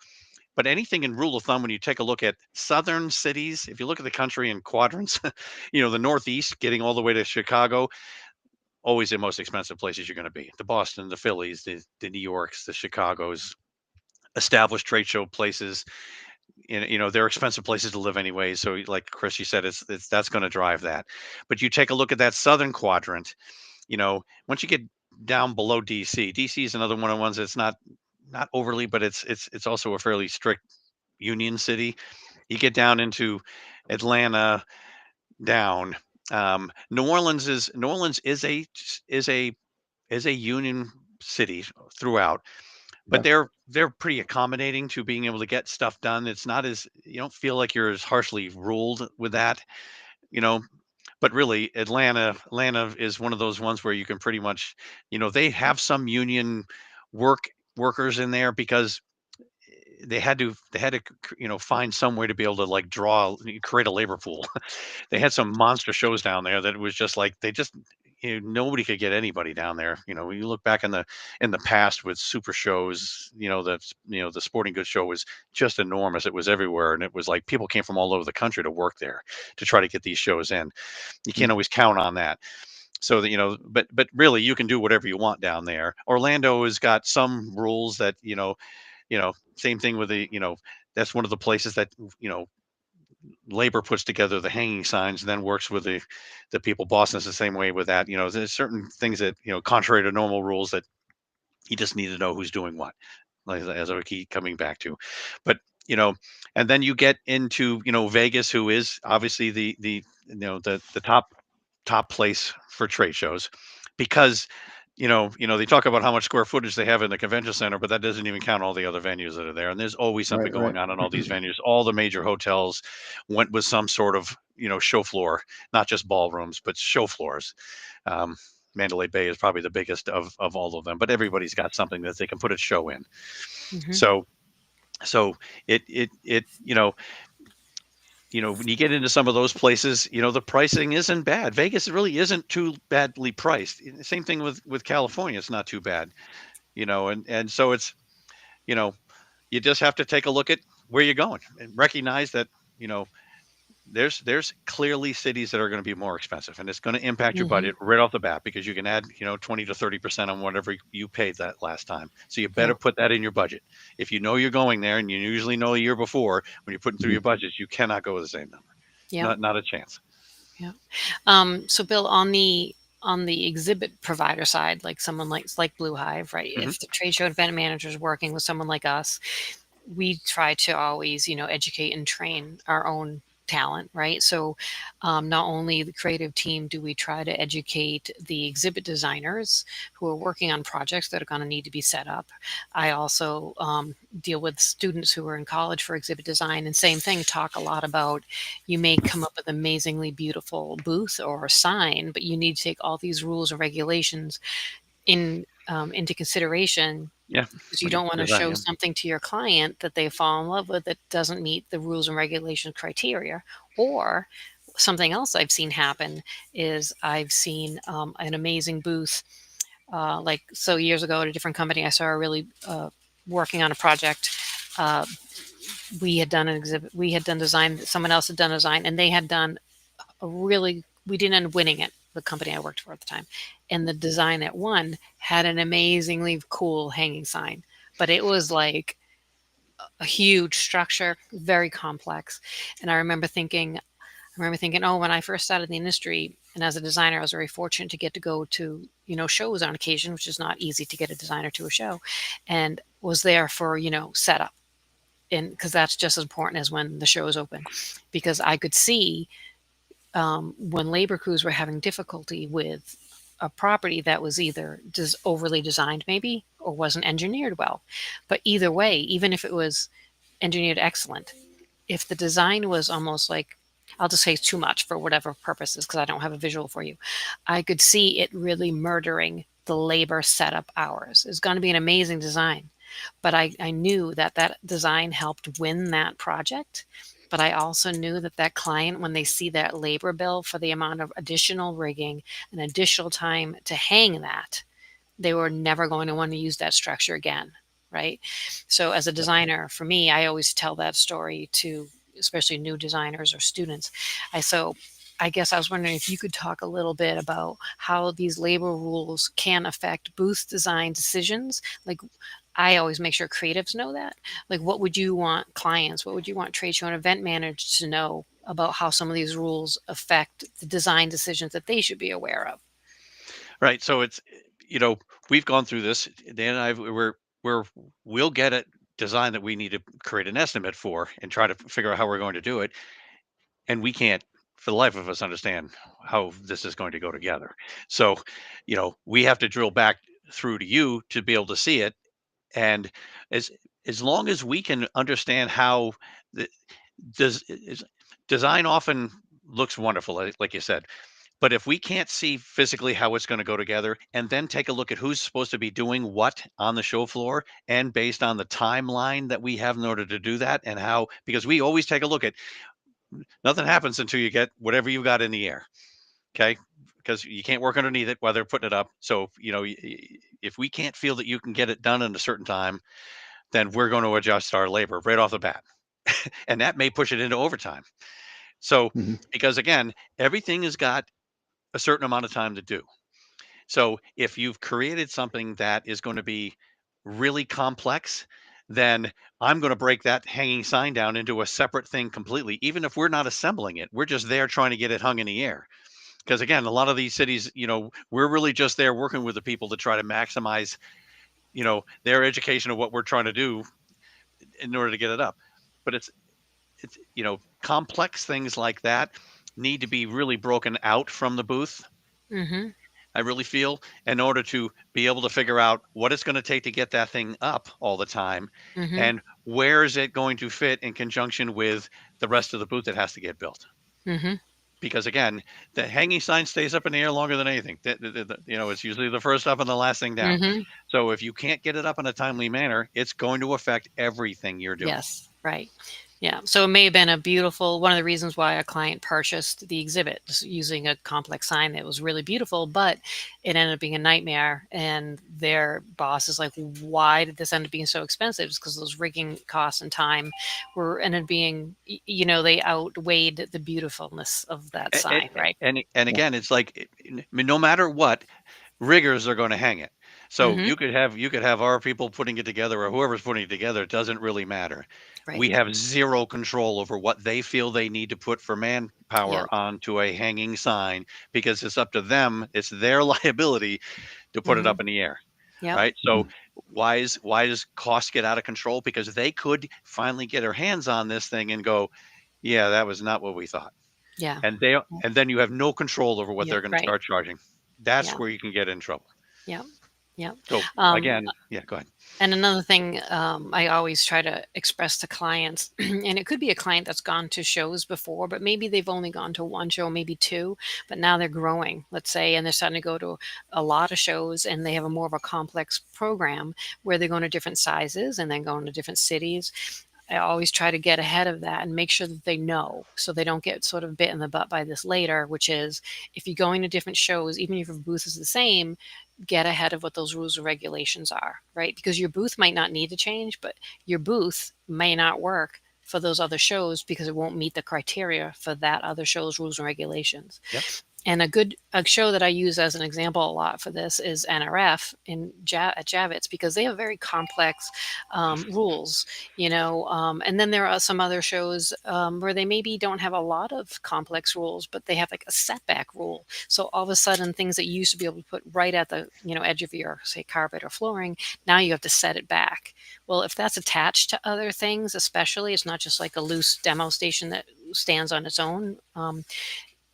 But anything in rule of thumb, when you take a look at southern cities, if you look at the country in quadrants, the Northeast getting all the way to Chicago, always the most expensive places you're going to be. The Boston, the Phillies, the New Yorks, the Chicagos, established trade show places. They're expensive places to live anyway. So like Chris, you said, it's that's going to drive that. But you take a look at that southern quadrant, once you get down below DC is another one of the ones that's not overly, but it's also a fairly strict union city. You get down into Atlanta, down. New Orleans is a union city throughout, but Okay. they're pretty accommodating to being able to get stuff done. It's not as You don't feel like you're as harshly ruled with that, you know. But really, Atlanta is one of those ones where you can pretty much, they have some union workers in there, because they had to find some way to be able to like create a labor pool. They had some monster shows down there that it was just like they just nobody could get anybody down there. When you look back in the past with super shows, the sporting goods show was just enormous. It was everywhere, and it was like people came from all over the country to work there to try to get these shows in. You can't always count on that. So that but really, you can do whatever you want down there. Orlando has got some rules that same thing with that's one of the places that you know labor puts together the hanging signs and then works with the people. Boston's the same way with that. There's certain things that contrary to normal rules, that you just need to know who's doing what, like as I keep coming back to. But you know and then you get into Vegas, who is obviously the top place for trade shows, because they talk about how much square footage they have in the convention center, but that doesn't even count all the other venues that are there. And there's always something Right. Right. going on in all these venues. All the major hotels went with some sort of show floor, not just ballrooms, but show floors. Um, Mandalay Bay is probably the biggest of all of them, but everybody's got something that they can put a show in. Hmm. So so it when you get into some of those places, the pricing isn't bad. Vegas really isn't too badly priced. Same thing with California. It's not too bad, and so you know, you just have to take a look at where you're going and recognize that, you know, there's clearly cities that are going to be more expensive, and it's going to impact your Hmm. budget right off the bat, because you can add 20 to 30% on whatever you paid that last time. So you better Yeah. put that in your budget. If you know you're going there, and you usually know a year before when you're putting through Mhm. your budgets, you cannot go with the same number. Yeah. Not a chance. Yeah. So Bill, on the exhibit provider side, like someone like Blue Hive, right? Hmm. If the trade show event manager is working with someone like us, we try to always, educate and train our own talent, right? So, not only the creative team do we try to educate the exhibit designers who are working on projects that are going to need to be set up. I also deal with students who are in college for exhibit design, and same thing, talk a lot about you may come up with amazingly beautiful booth or a sign, but you need to take all these rules and regulations into consideration, Yeah, because you when you're don't want to designing show them. something to your client that they fall in love with that doesn't meet the rules and regulation criteria. Or something else I've seen happen is I've seen an amazing booth. Like, so years ago at a different company, I saw a really working on a project. Uh, we had done an exhibit, we had done design, someone else had done design, and they had done a really, we didn't end up winning it, the company I worked for at the time. And the design that won had an amazingly cool hanging sign, but it was like a huge structure, very complex. And I remember thinking, oh, when I first started in the industry and as a designer, I was very fortunate to get to go to, shows on occasion, which is not easy to get a designer to a show, and was there for, setup. And because that's just as important as when the show is open, because I could see when labor crews were having difficulty with a property that was either overly designed, maybe, or wasn't engineered well. But either way, even if it was engineered excellent, if the design was almost like, I'll just say too much for whatever purposes, because I don't have a visual for you, I could see it really murdering the labor setup hours. It's going to be an amazing design, but I knew that that design helped win that project. But I also knew that that client, when they see that labor bill for the amount of additional rigging and additional time to hang that, they were never going to want to use that structure again, right? So as a Yep. designer, for me, I always tell that story to especially new designers or students. I guess I was wondering if you could talk a little bit about how these labor rules can affect booth design decisions. Like, I always make sure creatives know that. Like, what would you want clients, what would you want trade show and event managers to know about how some of these rules affect the design decisions that they should be aware of? Right. So it's, you know, we've gone through this. Dan and I, we'll get a design that we need to create an estimate for and try to figure out how we're going to do it. And we can't, for the life of us, understand how this is going to go together. So, we have to drill back through to you to be able to see it. And as as long as we can understand how the does is design often looks wonderful, like you said. But if we can't see physically how it's going to go together, and then take a look at who's supposed to be doing what on the show floor, and based on the timeline that we have in order to do that, and how, because we always take a look at, nothing happens until you get whatever you got in the air. Okay. Because you can't work underneath it while they're putting it up. So, if we can't feel that you can get it done in a certain time, then we're going to adjust our labor right off the bat. And that may push it into overtime. So, Mhm. because again, everything has got a certain amount of time to do. So if you've created something that is going to be really complex, then I'm going to break that hanging sign down into a separate thing completely. Even if we're not assembling it, we're just there trying to get it hung in the air. Because again, a lot of these cities, we're really just there working with the people to try to maximize, their education of what we're trying to do in order to get it up. But it's complex things like that need to be really broken out from the booth. Mm-hmm. I really feel, in order to be able to figure out what it's going to take to get that thing up all the time, Mm-hmm. and where is it going to fit in conjunction with the rest of the booth that has to get built. Mm-hmm. Because again, the hanging sign stays up in the air longer than anything. It's usually the first up and the last thing down. Mm-hmm. So if you can't get it up in a timely manner, it's going to affect everything you're doing. Yes, right. Yeah. So it may have been a beautiful one of the reasons why a client purchased the exhibit using a complex sign that was really beautiful, but it ended up being a nightmare. And their boss is like, "Why did this end up being so expensive?" It's because those rigging costs and time were ended up being, they outweighed the beautifulness of that sign, right? And Yeah. again, it's like, I mean, no matter what, riggers are going to hang it. So Hmm. you could have our people putting it together or whoever's putting it together. It doesn't really matter. Right. We have zero control over what they feel they need to put for manpower Yep. onto a hanging sign because it's up to them. It's their liability to put it Hmm. up in the air, Yep. right? So Mhm. why does cost get out of control? Because they could finally get their hands on this thing and go, yeah, that was not what we thought. Yeah. And then you have no control over what Yeah. they're going to Right. start charging. That's Yeah. where you can get in trouble. Yeah. Yeah. So Um, again, yeah, go ahead. And another thing, I always try to express to clients, and it could be a client that's gone to shows before, but maybe they've only gone to one show, maybe two, but now they're growing, let's say, and they're starting to go to a lot of shows and they have a more of a complex program where they're going to different sizes and then going to different cities. I always try to get ahead of that and make sure that they know so they don't get sort of bit in the butt by this later, which is if you're going to different shows, even if your booth is the same, get ahead of what those rules and regulations are, right? Because your booth might not need to change, but your booth may not work for those other shows because it won't meet the criteria for that other show's rules and regulations. Yep. And a show that I use as an example a lot for this is NRF at Javits because they have very complex rules, and then there are some other shows where they maybe don't have a lot of complex rules, but they have like a setback rule. So all of a sudden, things that you used to be able to put right at the edge of your say carpet or flooring, now you have to set it back. Well, if that's attached to other things, especially, it's not just like a loose demo station that stands on its own.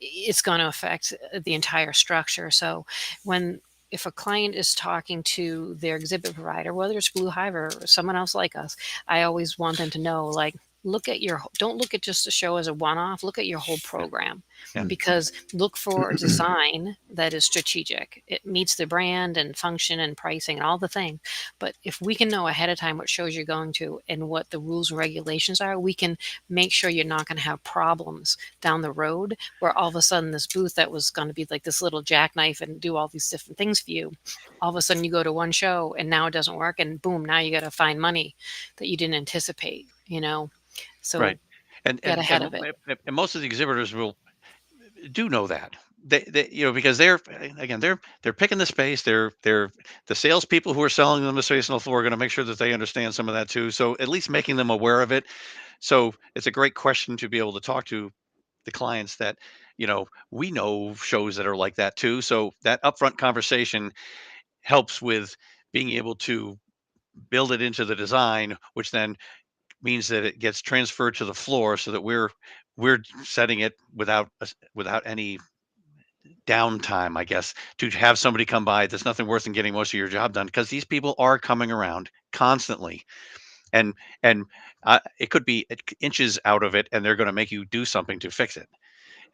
It's going to affect the entire structure. So when if a client is talking to their exhibit provider, whether it's Blue Hive or someone else like us, I always want them to know, like, don't look at just a show as a one-off, look at your whole Yeah. program, Yeah. Mm. because look for a design that is strategic. It meets the brand and function and pricing and all the things. But if we can know ahead of time what shows you're going to and what the rules and regulations are, we can make sure you're not going to have problems down the road where all of a sudden this booth that was going to be like this little jackknife and do all these different things for you, all of a sudden you go to one show and now it doesn't work and boom, now you got to find money that you didn't anticipate. So Right. And get and ahead and of it. and most of the exhibitors will do know that. They because again they're picking the space. They're the salespeople who are selling them the space on the floor are going to make sure that they understand some of that too. So at least making them aware of it. So it's a great question to be able to talk to the clients that we know shows that are like that too. So that upfront conversation helps with being able to build it into the design, which then means that it gets transferred to the floor so that we're setting it without any downtime, I guess, to have somebody come by. There's nothing worse than getting most of your job done because these people are coming around constantly, and and it could be inches out of it, and they're going to make you do something to fix it.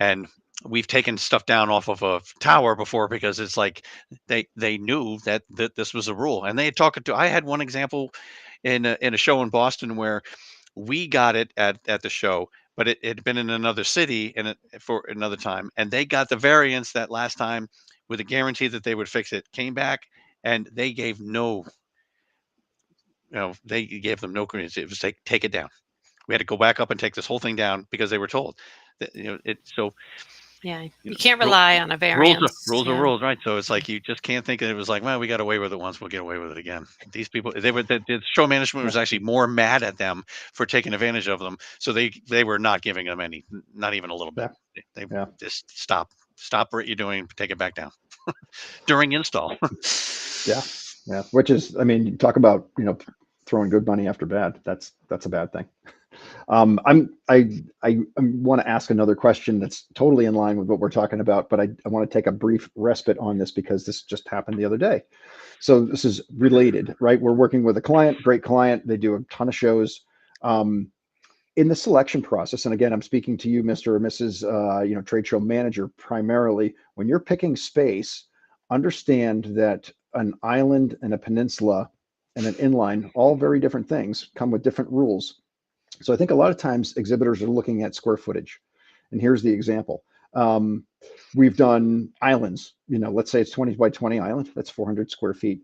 And we've taken stuff down off of a tower before because it's like they knew that this was a rule, and they had talked to. I had one example in a show in Boston where we got it at the show, but it had been in another city for another time, and they got the variance that last time with a guarantee that they would fix it. Came back and they gave no, they gave them no credence. It was take it down. We had to go back up and take this whole thing down because they were told that it. So Yeah, you you know, can't ru- rule on a variance. rules are Yeah. rules, right? So it's like you just can't think that it was like, well, we got away with it once, we'll get away with it again. These people, the show management Yeah. was actually more mad at them for taking advantage of them, so they were not giving them any, not even a little bit. Yeah. They Yeah. just stop what you're doing, take it back down during install. Yeah. Yeah. Which is, I mean, you talk about, throwing good money after bad. That's a bad thing. I want to ask another question that's totally in line with what we're talking about, but I want to take a brief respite on this because this just happened the other day. So this is related, right? We're working with a client, great client. They do a ton of shows. Um, in the selection process, and again, I'm speaking to you, Mr. or Mrs. Trade show manager, primarily. When you're picking space, understand that an island and a peninsula and an inline, all very different things, come with different rules. So I think a lot of times exhibitors are looking at square footage. And here's the example. Um, we've done islands, let's say it's 20 by 20 island, that's 400 square feet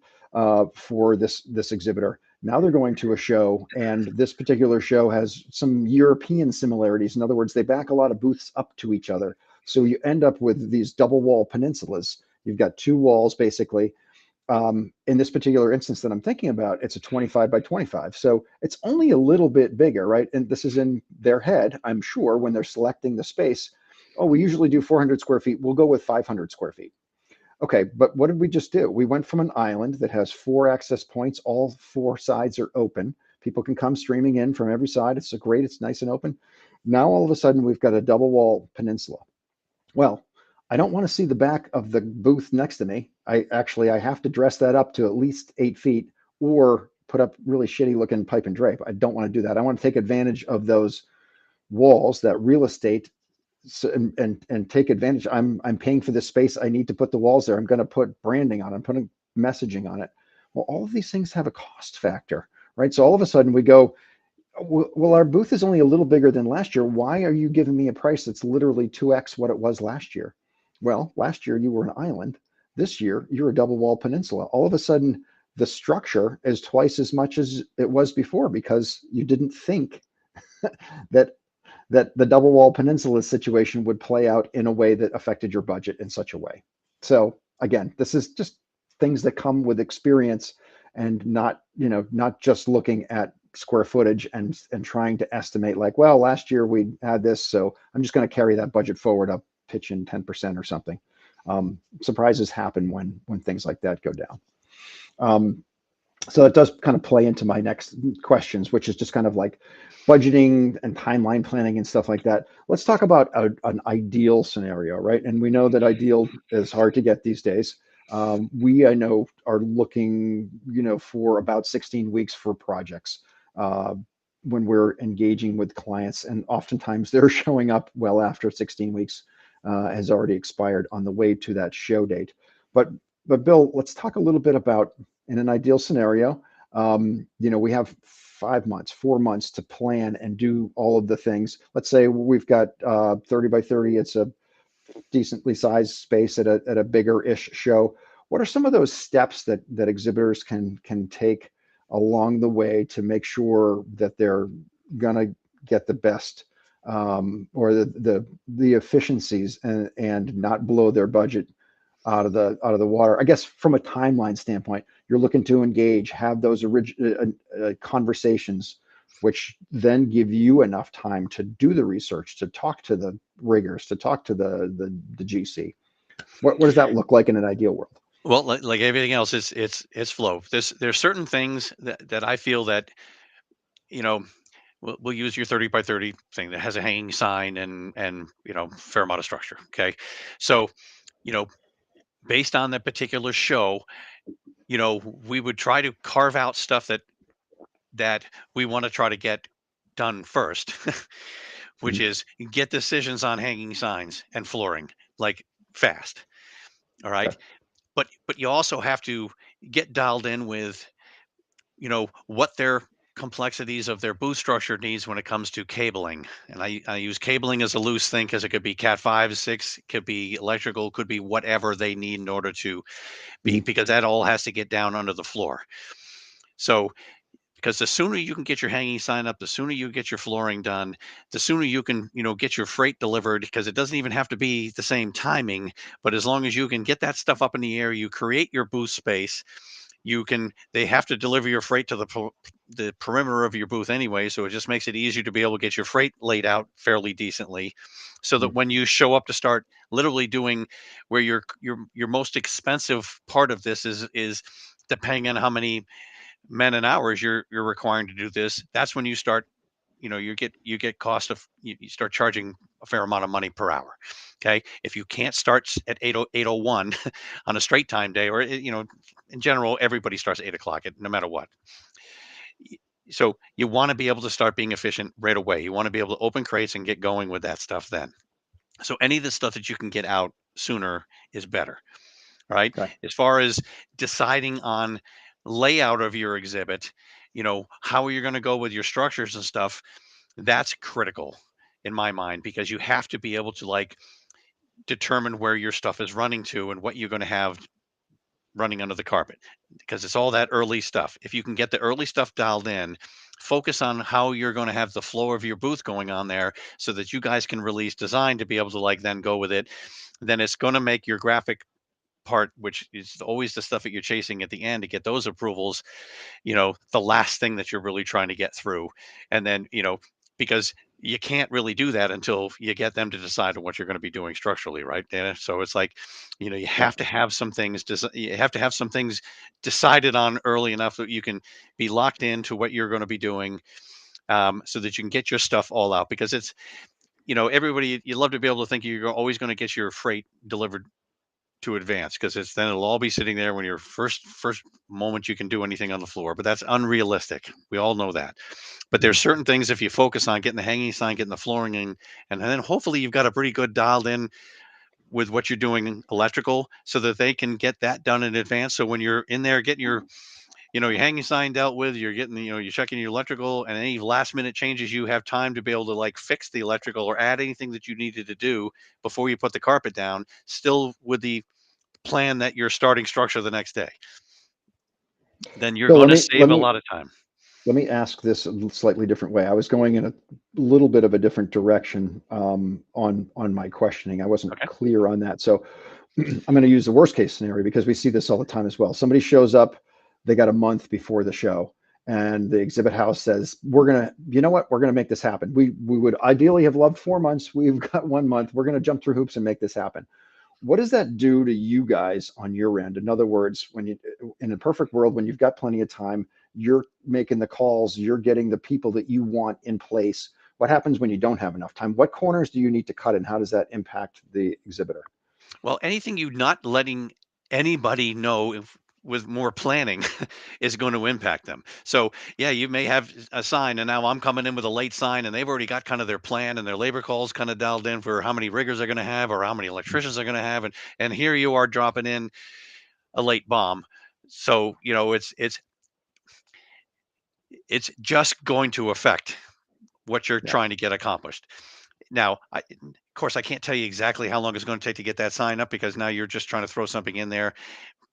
for this exhibitor. Now they're going to a show, and this particular show has some European similarities. In other words, they back a lot of booths up to each other. So you end up with these double wall peninsulas. You've got two walls basically. In this particular instance that I'm thinking about, it's a 25 by 25. So it's only a little bit bigger, right? And this is in their head, I'm sure, when they're selecting the space. Oh, we usually do 400 square feet. We'll go with 500 square feet. Okay, but what did we just do? We went from an island that has 4 access points. All 4 sides are open. People can come streaming in from every side. It's great. It's nice and open. Now all of a sudden we've got a double wall peninsula. Well, I don't want to see the back of the booth next to me. I have to dress that up to at least 8 feet or put up really shitty looking pipe and drape. I don't want to do that. I want to take advantage of those walls, that real estate, and take advantage. I'm paying for this space. I need to put the walls there. I'm going to put branding on it. I'm putting messaging on it. Well, all of these things have a cost factor, right? So all of a sudden we go, well, our booth is only a little bigger than last year. Why are you giving me a price that's literally 2x what it was last year? Well, last year you were an island. This year you're a double wall peninsula. All of a sudden, the structure is twice as much as it was before because you didn't think that the double wall peninsula situation would play out in a way that affected your budget in such a way. So again, this is just things that come with experience, and not just looking at square footage and trying to estimate like, well, last year we had this, so I'm just going to carry that budget forward up, pitch in 10% or something. Surprises happen when things like that go down. So that does kind of play into my next questions, which is just kind of like budgeting and timeline planning and stuff like that. Let's talk about an ideal scenario, right? And we know that ideal is hard to get these days. I know, are looking, for about 16 weeks for projects uh, when we're engaging with clients, and oftentimes they're showing up well after 16 weeks has already expired on the way to that show date. But but Bill, let's talk a little bit about, in an ideal scenario, we have 5 months, 4 months to plan and do all of the things. Let's say we've got 30 by 30. It's a decently sized space at a bigger-ish show. What are some of those steps that exhibitors can take along the way to make sure that they're gonna get the best, or the efficiencies, and not blow their budget out of the water? I guess from a timeline standpoint, you're looking to engage, have those conversations, which then give you enough time to do the research, to talk to the riggers, to talk to the GC. What does that look like in an ideal world? Well, like everything else, it's flow. There's certain things that I feel that, you know, we'll use your 30 by 30 thing that has a hanging sign and fair amount of structure. Okay. So, you know, based on that particular show, we would try to carve out stuff that we want to try to get done first, which Mhm. is get decisions on hanging signs and flooring like fast. All right. Okay. But you also have to get dialed in with, what their complexities of their booth structure needs when it comes to cabling. And I use cabling as a loose thing because it could be cat 5, 6, it could be electrical, could be whatever they need in order to be, Mhm. because that all has to get down under the floor. So because the sooner you can get your hanging sign up, the sooner you get your flooring done, the sooner you can, get your freight delivered, because it doesn't even have to be the same timing, but as long as you can get that stuff up in the air, you create your booth space. They have to deliver your freight to the perimeter of your booth anyway, so it just makes it easier to be able to get your freight laid out fairly decently, so that Mhm. when you show up to start literally doing, where your most expensive part of this is depending on how many men and hours you're requiring to do this. That's when you start, you get cost of, you start charging a fair amount of money per hour. Okay, if you can't start at 8:01 on a straight time day, or in general everybody starts at 8 o'clock, no matter what. So you want to be able to start being efficient right away. You want to be able to open crates and get going with that stuff then. So any of the stuff that you can get out sooner is better. Right. Okay. As far as deciding on layout of your exhibit, how are you going to go with your structures and stuff? That's critical in my mind, because you have to be able to like determine where your stuff is running to and what you're going to have running under the carpet, because it's all that early stuff. If you can get the early stuff dialed in, focus on how you're going to have the flow of your booth going on there so that you guys can release design to be able to like then go with it, then it's going to make your graphic part, which is always the stuff that you're chasing at the end to get those approvals, the last thing that you're really trying to get through. And then, because you can't really do that until you get them to decide on what you're going to be doing structurally, right, Dana? So it's like, you Yeah. have to have some things, decided on early enough that you can be locked into what you're going to be doing, so that you can get your stuff all out. Because it's, everybody, you love to be able to think you're always going to get your freight delivered to advance, because it's then it'll all be sitting there when your first moment you can do anything on the floor. But that's unrealistic. We all know that. But there's Mhm. certain things, if you focus on getting the hanging sign, getting the flooring in, and then hopefully you've got a pretty good dialed in with what you're doing electrical, so that they can get that done in advance. So when you're in there getting your hanging sign dealt with, you're getting, you're checking your electrical, and any last minute changes, you have time to be able to like fix the electrical or add anything that you needed to do before you put the carpet down, still with the plan that you're starting structure the next day. Then you're Bill, going to save a lot of time. let me ask this a slightly different way. I was going in a little bit of a different direction on my questioning. I wasn't Okay. clear on that. So I'm going to use the worst case scenario because we see this all the time as well. Somebody shows up, they got a month before the show, and the exhibit house says, "We're gonna, you know what? We're gonna make this happen. We would ideally have loved 4 months. We've got 1 month. We're gonna jump through hoops and make this happen." What does that do to you guys on your end? In other words, when you, in a perfect world, when you've got plenty of time, you're making the calls, you're getting the people that you want in place. What happens when you don't have enough time? What corners do you need to cut, and how does that impact the exhibitor? Well, anything you not letting anybody know if, with more planning is going to impact them. So yeah, you may have a sign, and now I'm coming in with a late sign, and they've already got kind of their plan and their labor calls kind of dialed in for how many riggers they're going to have or how many electricians they're going to have, and here you are dropping in a late bomb. So it's just going to affect what you're Yeah. trying to get accomplished. Now, of course, I can't tell you exactly how long it's going to take to get that sign up, because now you're just trying to throw something in there.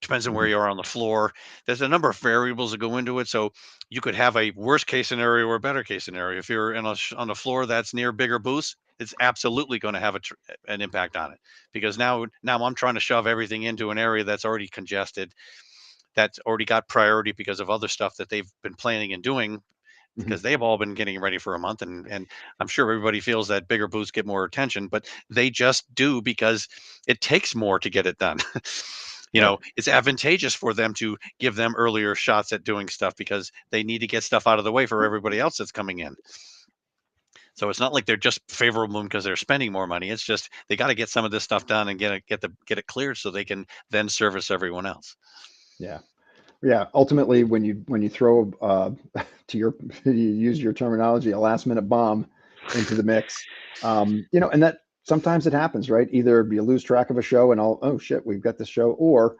Depends on where Mhm. you are on the floor. There's a number of variables that go into it. So you could have a worst case scenario or a better case scenario. If you're on a floor that's near bigger booths, it's absolutely going to have an impact on it, because now I'm trying to shove everything into an area that's already congested, that's already got priority because of other stuff that they've been planning and doing, because Mhm. they've all been getting ready for a month. And I'm sure everybody feels that bigger booths get more attention, but they just do, because it takes more to get it done. Right. It's advantageous for them to give them earlier shots at doing stuff, because they need to get stuff out of the way for everybody else that's coming in. So it's not like they're just favorable because they're spending more money. It's just they got to get some of this stuff done and get it cleared so they can then service everyone else. Yeah. Yeah. Ultimately, when you throw to your you use your terminology, a last minute bomb into the mix, and that sometimes it happens, right? Either you lose track of a show and all, oh shit, we've got this show, or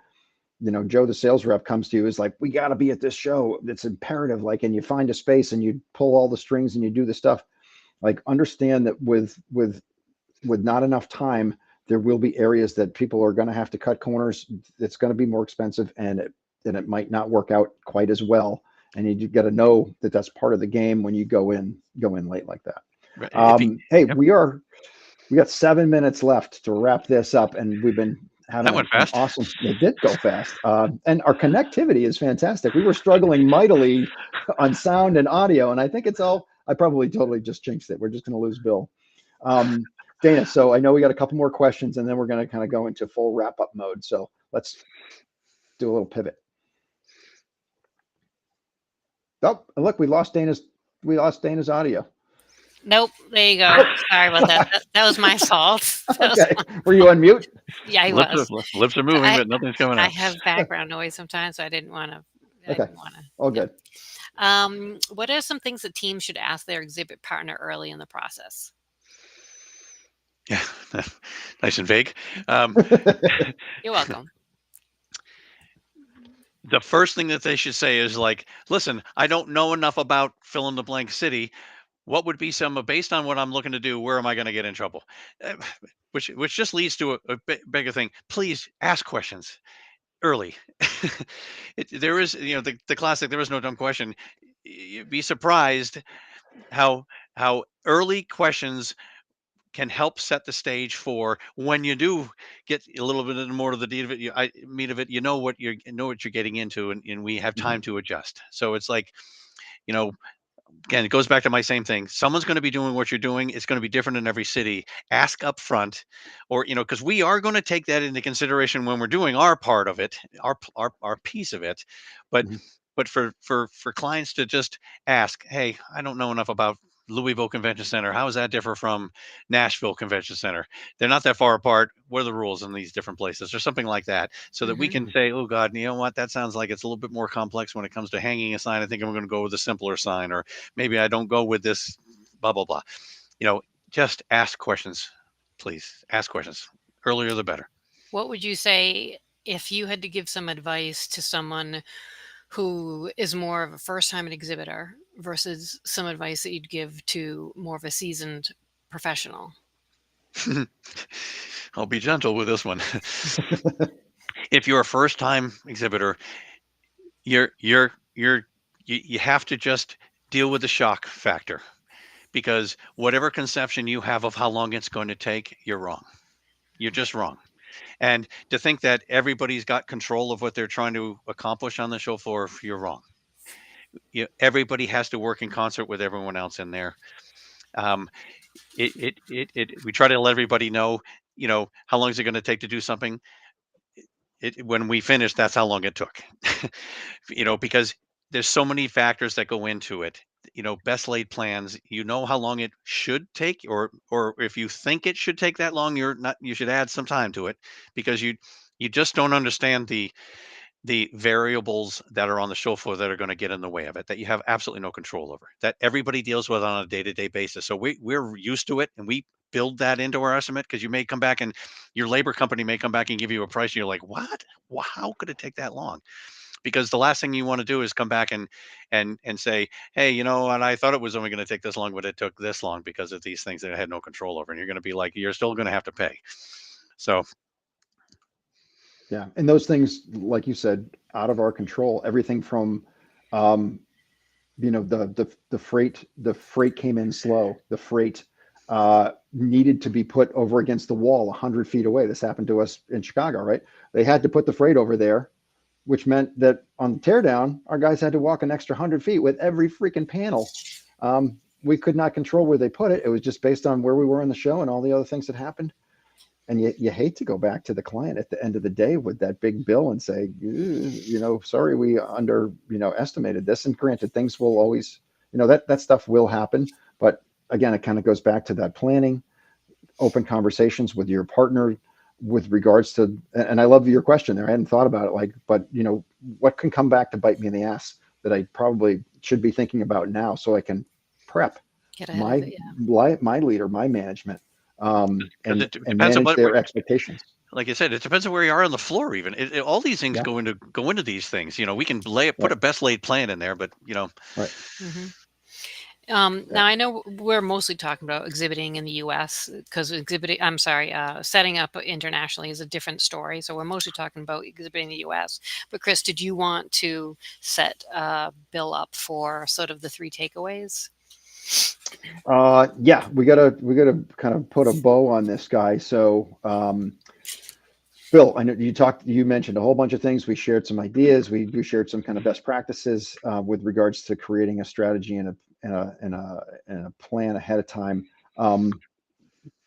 Joe, the sales rep, comes to you, is like, we got to be at this show. It's imperative. Like, and you find a space and you pull all the strings and you do the stuff. Like, understand that with not enough time, there will be areas that people are going to have to cut corners. It's going to be more expensive, and it might not work out quite as well. And you got to know that that's part of the game when you go in late like that. Right. If you, Hey, yep, we got 7 minutes left to wrap this up, and we've been having that went an fast. awesome. It did go fast, and our connectivity is fantastic. We were struggling mightily on sound and audio, and I think it's all. I probably totally just jinxed it. We're just going to lose Bill. Um, Dana, so I know we got a couple more questions, and then we're going to kind of go into full wrap up mode. So let's do a little pivot. Oh, and look, we lost Dana's audio. Nope, there you go. Sorry about that. That was my fault. That was Okay, were you on mute? yeah, I Lips was. lips are moving, I but nothing's coming I out. have background noise sometimes, so I didn't want to. I Okay, didn't want to. all Yeah. good. What are some things that teams should ask their exhibit partner early in the process? Yeah, nice and vague. Um, You're welcome. the first thing that they should say is like, "Listen, I don't know enough about fill in the blank city. what would be some based on what I'm looking to do, where am I going to get in trouble? Uh, which just leads to bigger thing. Please ask questions early. There is, the classic, there is no dumb question. You'd be surprised how early questions can help set the stage for when you do get a little bit more of the meat of it. Meat of it. You know what you're getting into, and we have Mhm. time to adjust. So it's like, you know, again, it goes back to my same thing. Someone's going to be doing what you're doing. It's going to be different in every city. Ask up front, or because we are going to take that into consideration when we're doing our part of it, our piece of it. But Mhm. for clients to just ask, hey, I don't know enough about Louisville Convention Center. How does that differ from Nashville Convention Center? They're not that far apart. What are the rules in these different places, or something like that, so that we Hmm. can say, oh God, you know what? That sounds like it's a little bit more complex when it comes to hanging a sign. I think I'm going to go with a simpler sign, or maybe I don't go with this, blah, blah, blah. You know, just ask questions, please. Ask questions. Earlier, the better. What would you say if you had to give some advice to someone who is more of a first-time exhibitor versus some advice that you'd give to more of a seasoned professional? I'll be gentle with this one. If you're a first time exhibitor, you're you have to just deal with the shock factor, because whatever conception you have of how long it's going to take, you're wrong. You're just wrong. And to think that everybody's got control of what they're trying to accomplish on the show floor, you're wrong. Everybody has to work in concert with everyone else in there. Um, we try to let everybody know, how long is it going to take to do something. When we finish, that's how long it took. Because there's so many factors that go into it. Best laid plans, how long it should take, or if you think it should take that long, you should add some time to it, because you just don't understand the variables that are on the show floor that are going to get in the way of it, that you have absolutely no control over, that everybody deals with on a day-to-day basis. So we're used to it, and we build that into our estimate, because you may come back and your labor company may come back and give you a price, and you're like, what? Well, how could it take that long? Because the last thing you want to do is come back and say, hey, and I thought it was only going to take this long, but it took this long because of these things that I had no control over. And you're going to be like, you're still going to have to pay. So Yeah, and those things, like you said, out of our control. Everything from, um, the freight came in slow. The freight needed to be put over against the wall 100 feet away. This happened to us in Chicago, right? They had to put the freight over there, which meant that on the teardown, our guys had to walk an extra 100 feet with every freaking panel. We could not control where they put it. It was just based on where we were in the show and all the other things that happened. And you hate to go back to the client at the end of the day with that big bill and say, sorry, we estimated this. And granted, things will always, that stuff will happen. But again, it kind of goes back to that planning, open conversations with your partner with regards to, and I love your question there. I hadn't thought about it, but what can come back to bite me in the ass that I probably should be thinking about now, so I can prep Get ahead of my it, yeah. my leader, my management, because and it depends on manage what, their expectations. like I said, it depends on where you are on the floor. Even all these things Yeah, go into these things. We can put right, a best laid plan in there, but right. Hmm. Yeah. Now I know we're mostly talking about exhibiting in the U.S. because setting up internationally is a different story. So we're mostly talking about exhibiting in the U.S. But Chris, did you want to set Bill up for sort of the three takeaways? Yeah, we gotta kind of put a bow on this guy. So, Bill, I know you mentioned a whole bunch of things. We shared some ideas. We shared some kind of best practices with regards to creating a strategy and a plan ahead of time. Um,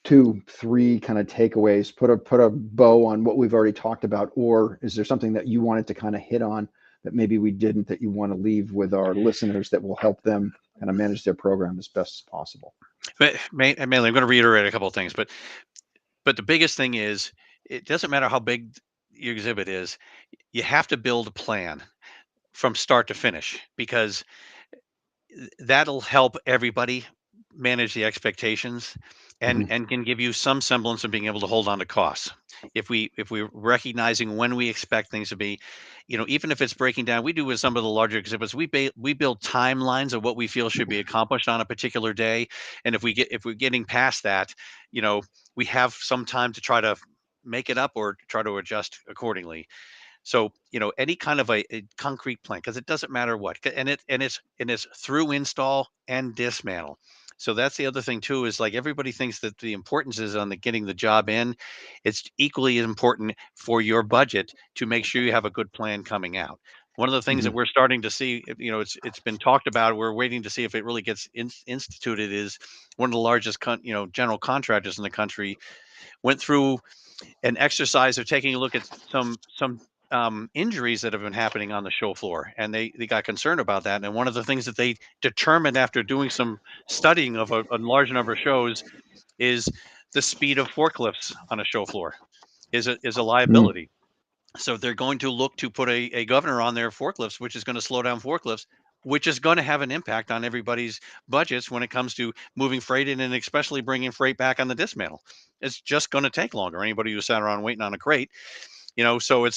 2, 3 kind of takeaways. Put a bow on what we've already talked about, or is there something that you wanted to kind of hit on that maybe we didn't, that you want to leave with our listeners that will help them kind of manage their program as best as possible? but mainly, I'm going to reiterate a couple of things. But the biggest thing is, it doesn't matter how big your exhibit is. You have to build a plan from start to finish, because that'll help everybody manage the expectations. and can give you some semblance of being able to hold on to costs. If we're recognizing when we expect things to be, even if it's breaking down, we do with some of the larger exhibits, we build timelines of what we feel should be accomplished on a particular day. And if we're getting past that, we have some time to try to make it up or try to adjust accordingly. So, any kind of a concrete plan, because it doesn't matter what, and it's through install and dismantle. So that's the other thing too, is like everybody thinks that the importance is on the getting the job in. It's equally as important for your budget to make sure you have a good plan coming out. One of the things that we're starting to see, it's been talked about. We're waiting to see if it really gets instituted. Is one of the largest, general contractors in the country went through an exercise of taking a look at some injuries that have been happening on the show floor, and they got concerned about that. And one of the things that they determined after doing some studying of a large number of shows is the speed of forklifts on a show floor is a liability. So they're going to look to put a governor on their forklifts, which is going to slow down forklifts, which is going to have an impact on everybody's budgets when it comes to moving freight in, and especially bringing freight back on the dismantle. It's just going to take longer. Anybody who sat around waiting on a crate, so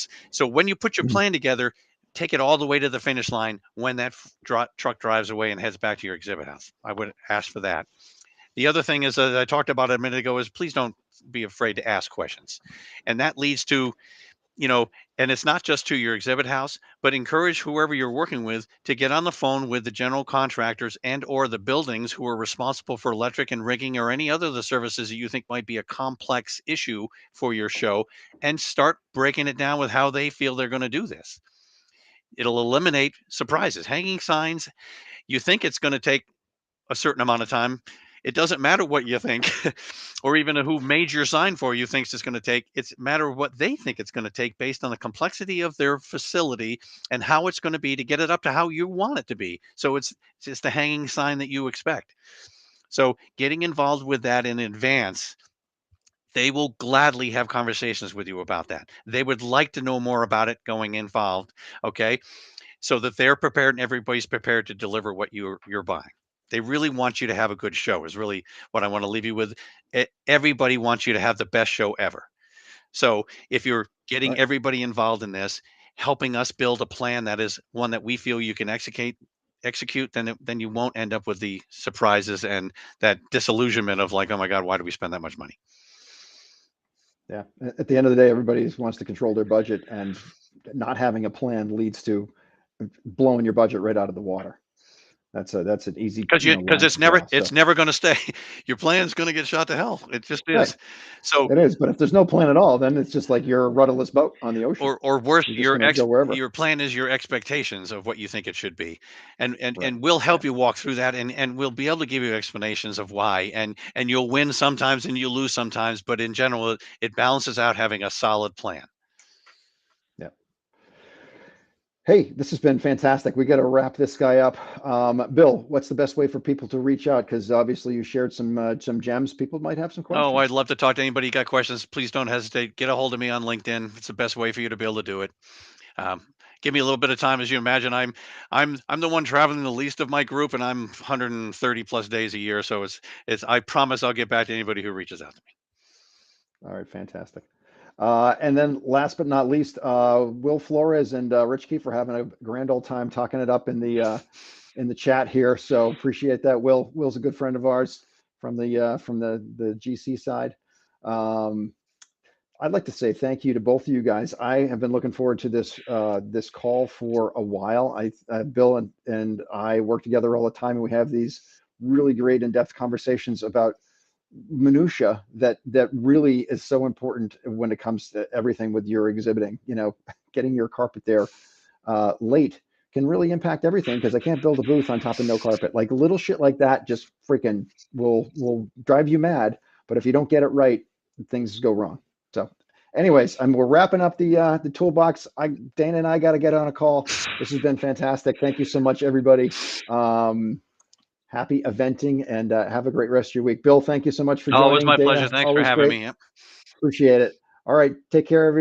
when you put your plan together, take it all the way to the finish line. When that truck drives away and heads back to your exhibit house, I would ask for that. The other thing is, that I talked about a minute ago, is please don't be afraid to ask questions. And that leads to, you know, and it's not just to your exhibit house, but encourage whoever you're working with to get on the phone with the general contractors and or the buildings who are responsible for electric and rigging or any other of the services that you think might be a complex issue for your show, and start breaking it down with how they feel they're going to do this. It'll eliminate surprises. Hanging signs, you think it's going to take a certain amount of time. It doesn't matter what you think, or even who made your sign for you thinks it's going to take. It's a matter of what they think it's going to take based on the complexity of their facility and how it's going to be to get it up to how you want it to be. So it's just the hanging sign that you expect. So getting involved with that in advance, they will gladly have conversations with you about that. They would like to know more about it going involved. Okay. So that they're prepared and everybody's prepared to deliver what you're buying. They really want you to have a good show is really what I want to leave you with. Everybody wants you to have the best show ever. So if you're getting Right. everybody involved in this, helping us build a plan that is one that we feel you can execute, then you won't end up with the surprises and that disillusionment of like, oh my God, why do we spend that much money? Yeah. At the end of the day, everybody wants to control their budget, and not having a plan leads to blowing your budget right out of the water. That's an easy, Because line it's to draw. So never going to stay. Your plan's going to get shot to hell. It just right, is. So it is. But if there's no plan at all, then it's just like you're a rudderless boat on the ocean. or worse, You're just going to go wherever. your plan is your expectations of what you think it should be, and Right. we'll Yeah. help you walk through that, and we'll be able to give you explanations of why, and you'll win sometimes and you lose sometimes, but in general, it balances out having a solid plan. Yeah. Hey, this has been fantastic. We got to wrap this guy up. Bill, what's the best way for people to reach out? Because obviously you shared some gems. People might have some questions. Oh, I'd love to talk to anybody. You got questions? Please don't hesitate. Get a hold of me on LinkedIn. It's the best way for you to be able to do it. Um, Give me a little bit of time. As you imagine, I'm the one traveling the least of my group, and I'm 130 plus days a year. So it's I promise I'll get back to anybody who reaches out to me. All right, fantastic. And then last but not least, Will Flores and Rich Kiefer having a grand old time talking it up in the chat here. So appreciate that. Will's a good friend of ours from the GC side. I'd like to say thank you to both of you guys. I have been looking forward to this call for a while. Bill and I work together all the time, and we have these really great in-depth conversations about minutia that really is so important when it comes to everything with your exhibiting. Getting your carpet there late can really impact everything, because I can't build a booth on top of no carpet. Like little shit like that just freaking will drive you mad. But if you don't get it right, things go wrong. So anyways, we're wrapping up the toolbox. Dana and I got to get on a call. This has been fantastic. Thank you so much, everybody. Happy eventing, and have a great rest of your week. Bill, thank you so much for joining. Always my Dana, pleasure. Thanks for always having great. me. Yep. Appreciate it. All right. Take care, everybody.